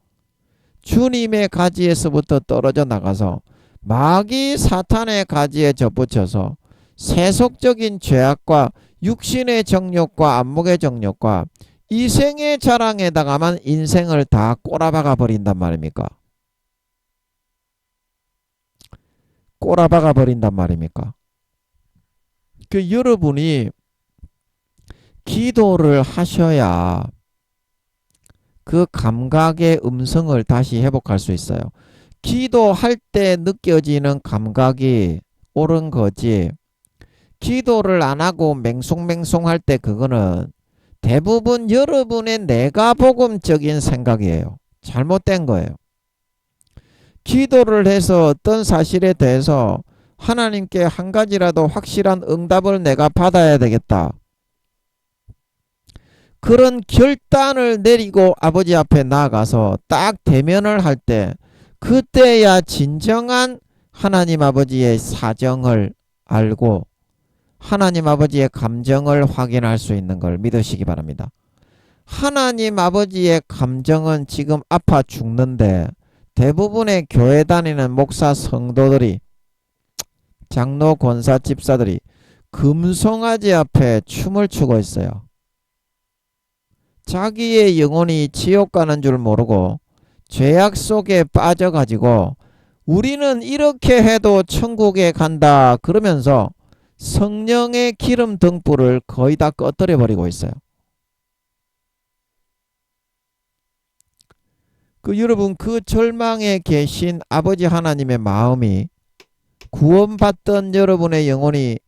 주님의 가지에서부터 떨어져 나가서 마귀 사탄의 가지에 접붙여서 세속적인 죄악과 육신의 정욕과 안목의 정욕과 이생의 자랑에다가만 인생을 다 꼬라박아 버린단 말입니까? 꼬라박아 버린단 말입니까? 그 여러분이 기도를 하셔야 그 감각의 음성을 다시 회복할 수 있어요. 기도할 때 느껴지는 감각이 옳은 거지. 기도를 안 하고 맹송맹송할 때 그거는 대부분 여러분의 내가복음적인 생각이에요. 잘못된 거예요. 기도를 해서 어떤 사실에 대해서 하나님께 한 가지라도 확실한 응답을 내가 받아야 되겠다. 그런 결단을 내리고 아버지 앞에 나아가서 딱 대면을 할 때 그때야 진정한 하나님 아버지의 사정을 알고 하나님 아버지의 감정을 확인할 수 있는 걸 믿으시기 바랍니다. 하나님 아버지의 감정은 지금 아파 죽는데 대부분의 교회 다니는 목사 성도들이 장로 권사 집사들이 금송아지 앞에 춤을 추고 있어요. 자기의 영혼이 지옥 가는 줄 모르고 죄악 속에 빠져가지고 우리는 이렇게 해도 천국에 간다 그러면서 성령의 기름 등불을 거의 다 꺼뜨려 버리고 있어요. 여러분, 그 절망에 계신 아버지 하나님의 마음이 구원받던 여러분의 영혼이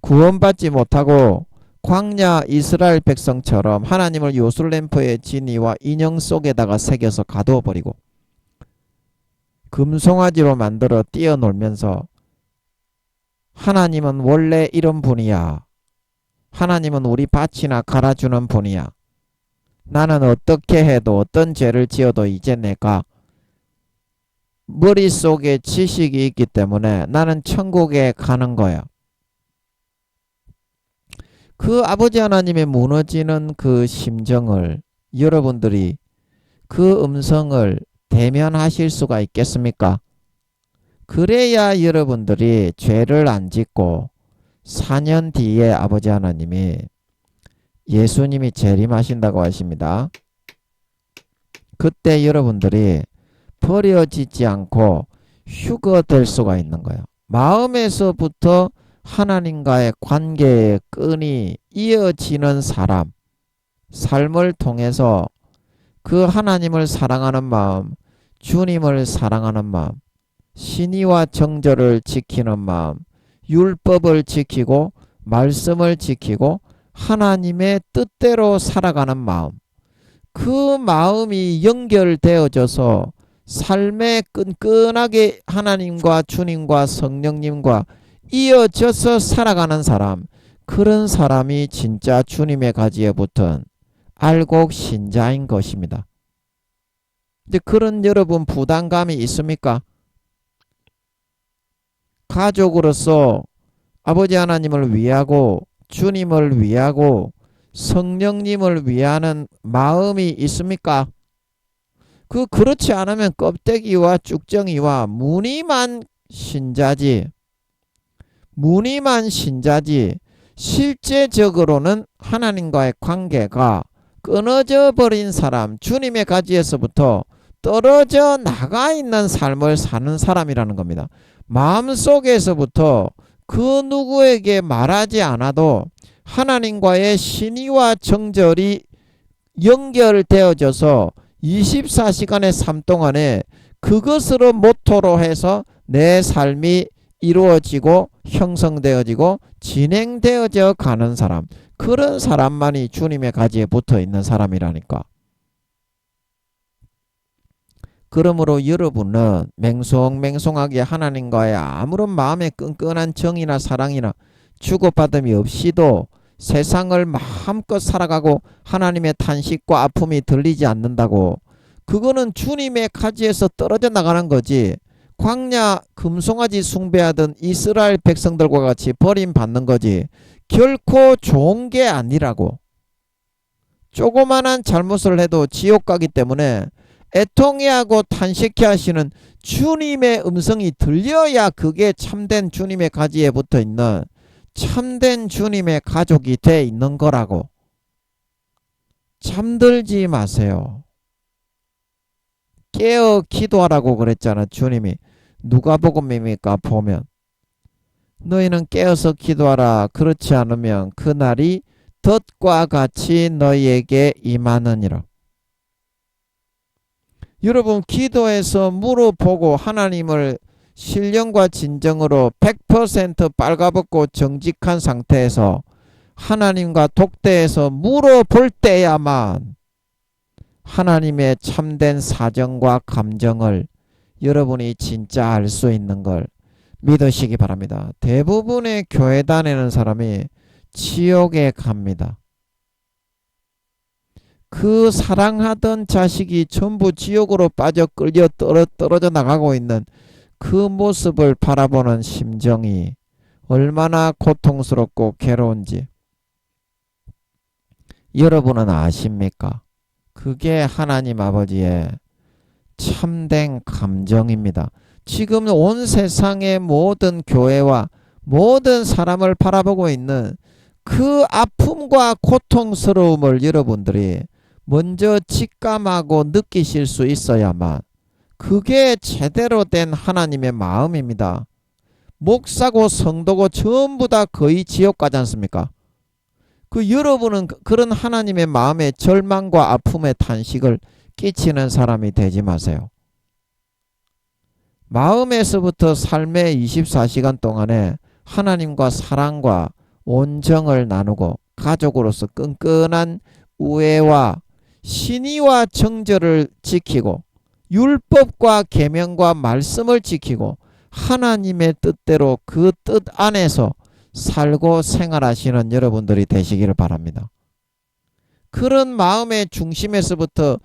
구원받지 못하고 광야 이스라엘 백성처럼 하나님을 요술램프의 진이와 인형 속에다가 새겨서 가두어 버리고 금송아지로 만들어 뛰어놀면서 하나님은 원래 이런 분이야. 하나님은 우리 밭이나 갈아주는 분이야. 나는 어떻게 해도 어떤 죄를 지어도 이제 내가 머릿속에 지식이 있기 때문에 나는 천국에 가는 거야. 그 아버지 하나님의 무너지는 그 심정을 여러분들이 그 음성을 대면하실 수가 있겠습니까? 그래야 여러분들이 죄를 안 짓고 4년 뒤에 아버지 하나님이 예수님이 재림하신다고 하십니다. 그때 여러분들이 버려지지 않고 휴거될 수가 있는 거예요. 마음에서부터 하나님과의 관계의 끈이 이어지는 사람, 삶을 통해서 그 하나님을 사랑하는 마음, 주님을 사랑하는 마음, 신의와 정절을 지키는 마음, 율법을 지키고 말씀을 지키고 하나님의 뜻대로 살아가는 마음, 그 마음이 연결되어져서 삶에 끈끈하게 하나님과 주님과 성령님과 이어져서 살아가는 사람, 그런 사람이 진짜 주님의 가지에 붙은 알곡 신자인 것입니다. 이제 그런 여러분 부담감이 있습니까? 가족으로서 아버지 하나님을 위하고 주님을 위하고 성령님을 위하는 마음이 있습니까? 그렇지 않으면 껍데기와 쭉정이와 무늬만 신자지. 무늬만 신자지 실제적으로는 하나님과의 관계가 끊어져 버린 사람, 주님의 가지에서부터 떨어져 나가 있는 삶을 사는 사람이라는 겁니다. 마음속에서부터 그 누구에게 말하지 않아도 하나님과의 신의와 정절이 연결되어져서 24시간의 삶 동안에 그것으로 모토로 해서 내 삶이 이루어지고 형성되어지고 진행되어져 가는 사람, 그런 사람만이 주님의 가지에 붙어 있는 사람이라니까. 그러므로 여러분은 맹송맹송하게 하나님과의 아무런 마음의 끈끈한 정이나 사랑이나 주고받음이 없이도 세상을 마음껏 살아가고 하나님의 탄식과 아픔이 들리지 않는다고, 그거는 주님의 가지에서 떨어져 나가는 거지, 광야 금송아지 숭배하던 이스라엘 백성들과 같이 버림받는 거지 결코 좋은 게 아니라고. 조그만한 잘못을 해도 지옥 가기 때문에 애통해하고 탄식해 하시는 주님의 음성이 들려야 그게 참된 주님의 가지에 붙어 있는 참된 주님의 가족이 돼 있는 거라고. 잠들지 마세요. 깨어 기도하라고 그랬잖아. 주님이 누가복음입니까? 보면 너희는 깨어서 기도하라. 그렇지 않으면 그날이 덫과 같이 너희에게 임하느니라. 여러분, 기도해서 물어보고 하나님을 신령과 진정으로 100% 빨가벗고 정직한 상태에서 하나님과 독대해서 물어볼 때야만 하나님의 참된 사정과 감정을 여러분이 진짜 알 수 있는 걸 믿으시기 바랍니다. 대부분의 교회 다니는 사람이 지옥에 갑니다. 그 사랑하던 자식이 전부 지옥으로 빠져 끌려 떨어져 나가고 있는 그 모습을 바라보는 심정이 얼마나 고통스럽고 괴로운지 여러분은 아십니까? 그게 하나님 아버지의 참된 감정입니다. 지금 온 세상의 모든 교회와 모든 사람을 바라보고 있는 그 아픔과 고통스러움을 여러분들이 먼저 직감하고 느끼실 수 있어야만 그게 제대로 된 하나님의 마음입니다. 목사고 성도고 전부 다 거의 지옥 가지 않습니까? 여러분은 그런 하나님의 마음에 절망과 아픔의 탄식을 끼치는 사람이 되지 마세요. 마음에서부터 삶의 24시간 동안에 하나님과 사랑과 온정을 나누고 가족으로서 끈끈한 우애와 신의와 정절을 지키고 율법과 계명과 말씀을 지키고 하나님의 뜻대로 그 뜻 안에서 살고 생활하시는 여러분들이 되시기를 바랍니다. 그런 마음의 중심에서부터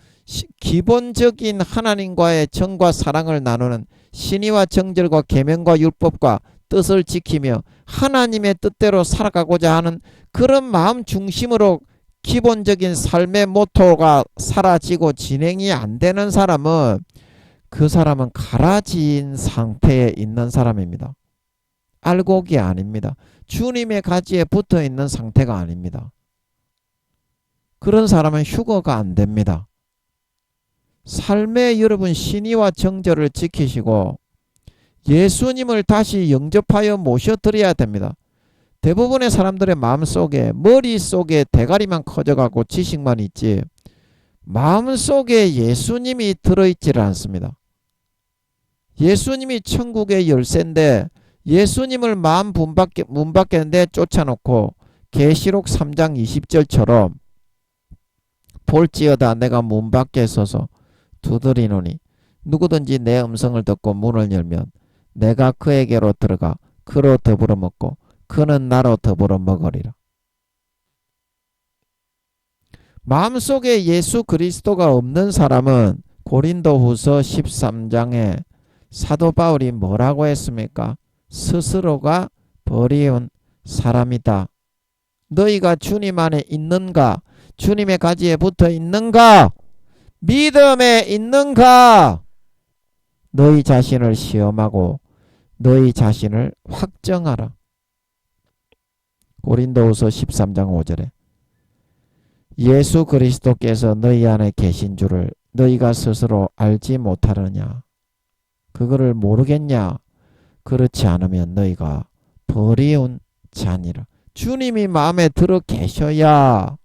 기본적인 하나님과의 정과 사랑을 나누는 신의와 정절과 계명과 율법과 뜻을 지키며 하나님의 뜻대로 살아가고자 하는 그런 마음 중심으로 기본적인 삶의 모토가 사라지고 진행이 안 되는 사람은 그 사람은 가라진 상태에 있는 사람입니다. 알곡이 아닙니다. 주님의 가지에 붙어 있는 상태가 아닙니다. 그런 사람은 휴거가 안 됩니다. 삶에 여러분 신의와 정절을 지키시고 예수님을 다시 영접하여 모셔드려야 됩니다. 대부분의 사람들의 마음속에 머릿속에 대가리만 커져가고 지식만 있지 마음속에 예수님이 들어있지를 않습니다. 예수님이 천국의 열쇠인데 예수님을 마음 문 밖에 내 쫓아놓고 계시록 3장 20절처럼 볼지어다 내가 문 밖에 서서 두드리노니 누구든지 내 음성을 듣고 문을 열면 내가 그에게로 들어가 그로 더불어 먹고 그는 나로 더불어 먹으리라. 마음속에 예수 그리스도가 없는 사람은 고린도후서 13장에 사도 바울이 뭐라고 했습니까? 스스로가 버리운 사람이다. 너희가 주님 안에 있는가? 주님의 가지에 붙어 있는가? 믿음에 있는가? 너희 자신을 시험하고 너희 자신을 확정하라. 고린도후서 13장 5절에 예수 그리스도께서 너희 안에 계신 줄을 너희가 스스로 알지 못하느냐? 그거를 모르겠냐? 그렇지 않으면 너희가 버리운 자니라. 주님이 마음에 들어 계셔야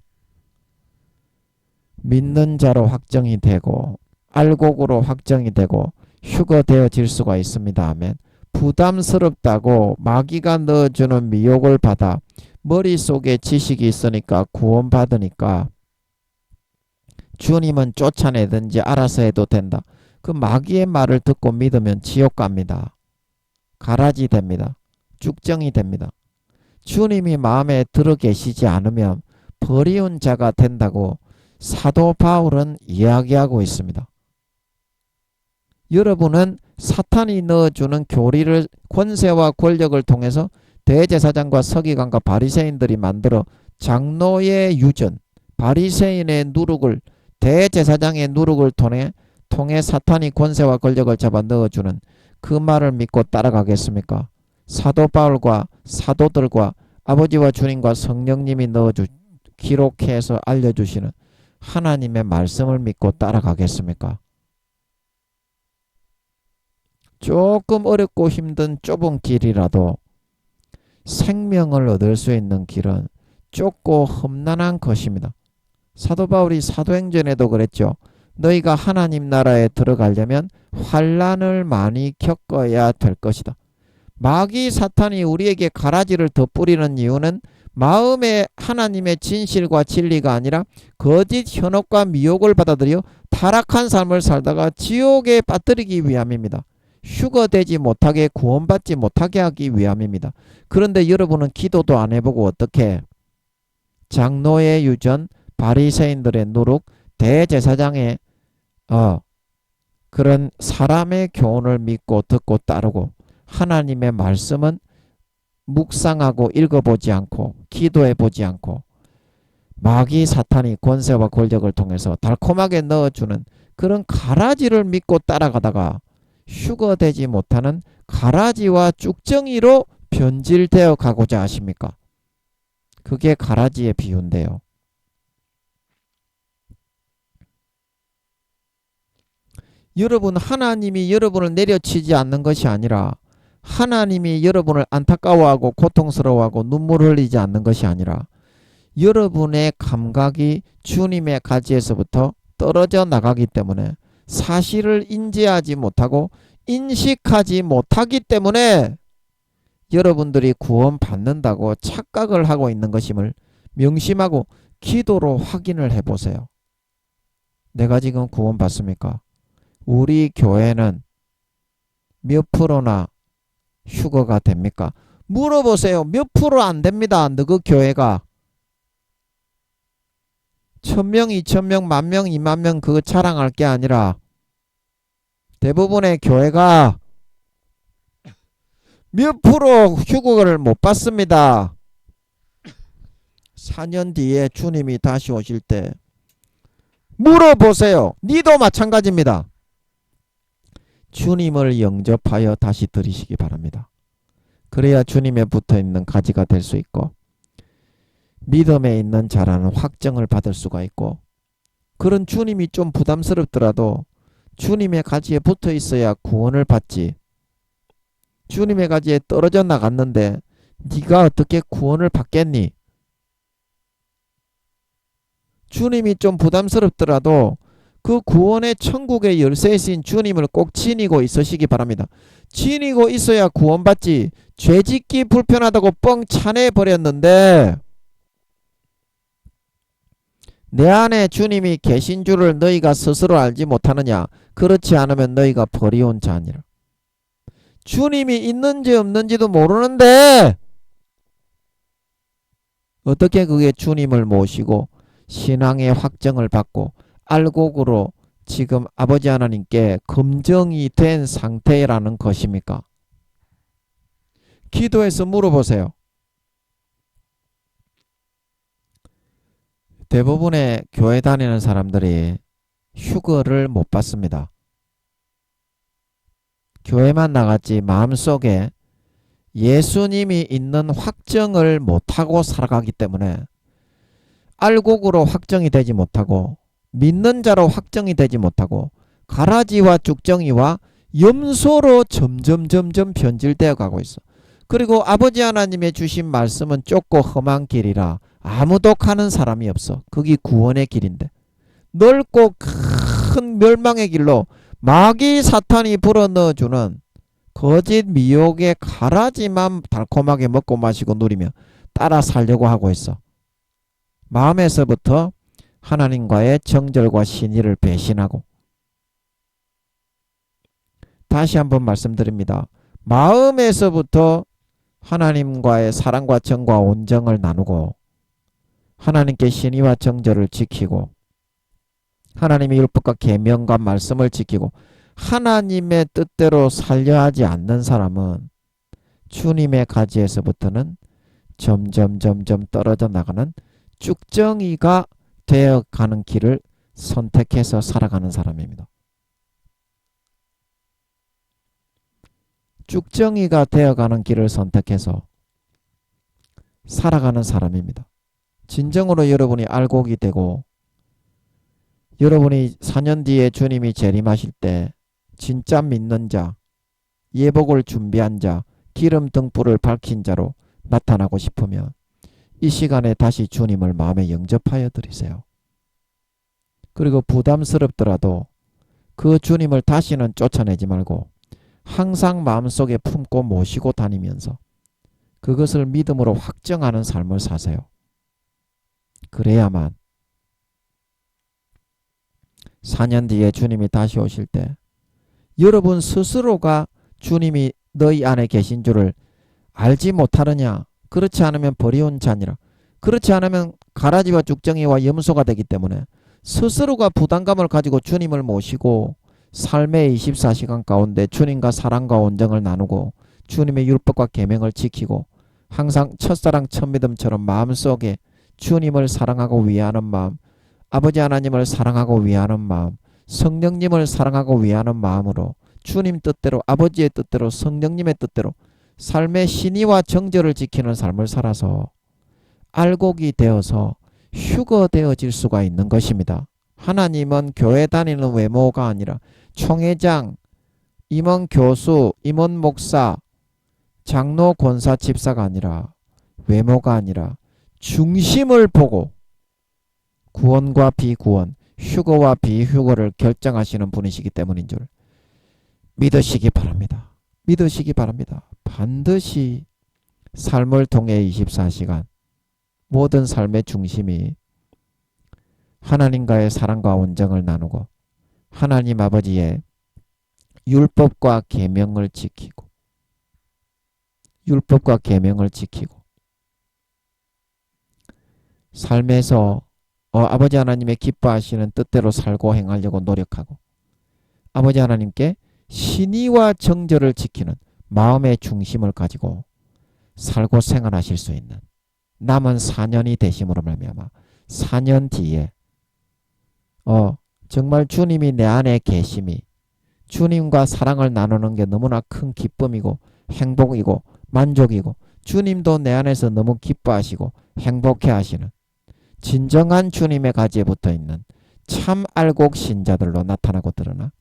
믿는 자로 확정이 되고 알곡으로 확정이 되고 휴거되어질 수가 있습니다. 아멘. 부담스럽다고 마귀가 넣어주는 미혹을 받아 머릿속에 지식이 있으니까 구원받으니까 주님은 쫓아내든지 알아서 해도 된다. 그 마귀의 말을 듣고 믿으면 지옥 갑니다. 가라지 됩니다. 쭉정이 됩니다. 주님이 마음에 들어 계시지 않으면 버리운 자가 된다고 사도 바울은 이야기하고 있습니다. 여러분은 사탄이 넣어주는 교리를 권세와 권력을 통해서 대제사장과 서기관과 바리새인들이 만들어 장로의 유전, 바리새인의 누룩을 대제사장의 누룩을 통해 사탄이 권세와 권력을 잡아 넣어주는 그 말을 믿고 따라가겠습니까? 사도 바울과 사도들과 아버지와 주님과 성령님이 기록해서 알려주시는 하나님의 말씀을 믿고 따라가겠습니까? 조금 어렵고 힘든 좁은 길이라도 생명을 얻을 수 있는 길은 좁고 험난한 것입니다. 사도 바울이 사도행전에도 그랬죠. 너희가 하나님 나라에 들어가려면 환난을 많이 겪어야 될 것이다. 마귀 사탄이 우리에게 가라지를 덧뿌리는 이유는 마음에 하나님의 진실과 진리가 아니라 거짓 현혹과 미혹을 받아들여 타락한 삶을 살다가 지옥에 빠뜨리기 위함입니다. 휴거되지 못하게 구원받지 못하게 하기 위함입니다. 그런데 여러분은 기도도 안 해보고 어떻게 장로의 유전, 바리새인들의 누룩, 대제사장의 그런 사람의 교훈을 믿고 듣고 따르고 하나님의 말씀은 묵상하고 읽어보지 않고 기도해보지 않고 마귀 사탄이 권세와 권력을 통해서 달콤하게 넣어주는 그런 가라지를 믿고 따라가다가 휴거되지 못하는 가라지와 쭉정이로 변질되어 가고자 하십니까? 그게 가라지의 비유인데요. 여러분, 하나님이 여러분을 내려치지 않는 것이 아니라 하나님이 여러분을 안타까워하고 고통스러워하고 눈물 흘리지 않는 것이 아니라 여러분의 감각이 주님의 가지에서부터 떨어져 나가기 때문에 사실을 인지하지 못하고 인식하지 못하기 때문에 여러분들이 구원받는다고 착각을 하고 있는 것임을 명심하고 기도로 확인을 해보세요. 내가 지금 구원받습니까? 우리 교회는 몇 프로나 휴거가 됩니까? 물어보세요. 몇 프로 안 됩니다. 너그 교회가 1000명, 2000명, 10,000명, 20,000명 그거 자랑할 게 아니라 대부분의 교회가 몇 프로 휴거를 못 받습니다. 4년 뒤에 주님이 다시 오실 때 물어보세요. 니도 마찬가지입니다. 주님을 영접하여 다시 들이시기 바랍니다. 그래야 주님에 붙어있는 가지가 될 수 있고 믿음에 있는 자라는 확정을 받을 수가 있고 그런 주님이 좀 부담스럽더라도 주님의 가지에 붙어 있어야 구원을 받지. 주님의 가지에 떨어져 나갔는데 네가 어떻게 구원을 받겠니? 주님이 좀 부담스럽더라도 그 구원의 천국의 열쇠이신 주님을 꼭 지니고 있으시기 바랍니다. 지니고 있어야 구원받지. 죄짓기 불편하다고 뻥 차내버렸는데 내 안에 주님이 계신 줄을 너희가 스스로 알지 못하느냐? 그렇지 않으면 너희가 버리온 자니라. 주님이 있는지 없는지도 모르는데 어떻게 그게 주님을 모시고 신앙의 확정을 받고 알곡으로 지금 아버지 하나님께 검증이 된 상태라는 것입니까? 기도해서 물어보세요. 대부분의 교회 다니는 사람들이 휴거를 못 받습니다. 교회만 나갔지 마음속에 예수님이 있는 확정을 못하고 살아가기 때문에 알곡으로 확정이 되지 못하고 믿는 자로 확정이 되지 못하고 가라지와 쭉정이와 염소로 점점 변질되어 가고 있어. 그리고 아버지 하나님의 주신 말씀은 좁고 험한 길이라 아무도 가는 사람이 없어. 그게 구원의 길인데 넓고 큰 멸망의 길로 마귀 사탄이 불어넣어주는 거짓 미혹의 가라지만 달콤하게 먹고 마시고 누리며 따라 살려고 하고 있어. 마음에서부터 하나님과의 정절과 신의를 배신하고 다시 한번 말씀드립니다. 마음에서부터 하나님과의 사랑과 정과 온정을 나누고 하나님께 신의와 정절을 지키고 하나님의 율법과 계명과 말씀을 지키고 하나님의 뜻대로 살려 하지 않는 사람은 주님의 가지에서부터는 점점 떨어져 나가는 쭉정이가 되어가는 길을 선택해서 살아가는 사람입니다. 쭉정이가 되어가는 길을 선택해서 살아가는 사람입니다. 진정으로 여러분이 알곡이 되고 여러분이 4년 뒤에 주님이 재림하실 때 진짜 믿는 자, 예복을 준비한 자, 기름 등불을 밝힌 자로 나타나고 싶으면 이 시간에 다시 주님을 마음에 영접하여 드리세요. 그리고 부담스럽더라도 그 주님을 다시는 쫓아내지 말고 항상 마음속에 품고 모시고 다니면서 그것을 믿음으로 확정하는 삶을 사세요. 그래야만 4년 뒤에 주님이 다시 오실 때 여러분 스스로가 주님이 너희 안에 계신 줄을 알지 못하느냐? 그렇지 않으면 버리온 자니라. 그렇지 않으면 가라지와 쭉정이와 염소가 되기 때문에 스스로가 부담감을 가지고 주님을 모시고 삶의 24시간 가운데 주님과 사랑과 온정을 나누고 주님의 율법과 계명을 지키고 항상 첫사랑 첫믿음처럼 마음속에 주님을 사랑하고 위하는 마음, 아버지 하나님을 사랑하고 위하는 마음, 성령님을 사랑하고 위하는 마음으로 주님 뜻대로 아버지의 뜻대로 성령님의 뜻대로 삶의 신의와 정절을 지키는 삶을 살아서 알곡이 되어서 휴거되어질 수가 있는 것입니다. 하나님은 교회 다니는 외모가 아니라 총회장, 임원 교수, 임원 목사, 장로 권사 집사가 아니라 외모가 아니라 중심을 보고 구원과 비구원, 휴거와 비휴거를 결정하시는 분이시기 때문인 줄 믿으시기 바랍니다. 믿으시기 바랍니다. 반드시 삶을 통해 24시간 모든 삶의 중심이 하나님과의 사랑과 온정을 나누고 하나님 아버지의 율법과 계명을 지키고 삶에서 아버지 하나님의 기뻐하시는 뜻대로 살고 행하려고 노력하고 아버지 하나님께 신의와 정절을 지키는 마음의 중심을 가지고 살고 생활하실 수 있는 남은 4년이 되심으로 말미암아 4년 뒤에 정말 주님이 내 안에 계심이 주님과 사랑을 나누는 게 너무나 큰 기쁨이고 행복이고 만족이고 주님도 내 안에서 너무 기뻐하시고 행복해 하시는 진정한 주님의 가지에 붙어있는 참 알곡 신자들로 나타나고 드러나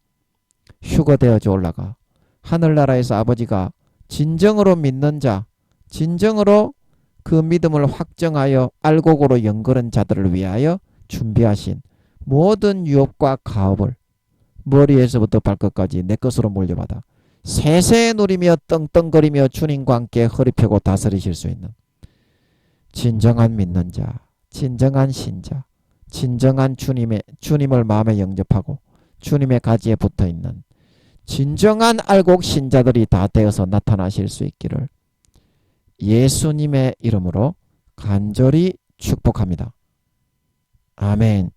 휴거되어져 올라가 하늘나라에서 아버지가 진정으로 믿는 자, 진정으로 그 믿음을 확정하여 알곡으로 연결한 자들을 위하여 준비하신 모든 유업과 가업을 머리에서부터 발끝까지 내 것으로 물려받아 세세 누리며 떵떵거리며 주님과 함께 허리 펴고 다스리실 수 있는 진정한 믿는 자, 진정한 신자, 진정한 주님을 마음에 영접하고 주님의 가지에 붙어있는 진정한 알곡 신자들이 다 되어서 나타나실 수 있기를 예수님의 이름으로 간절히 축복합니다. 아멘.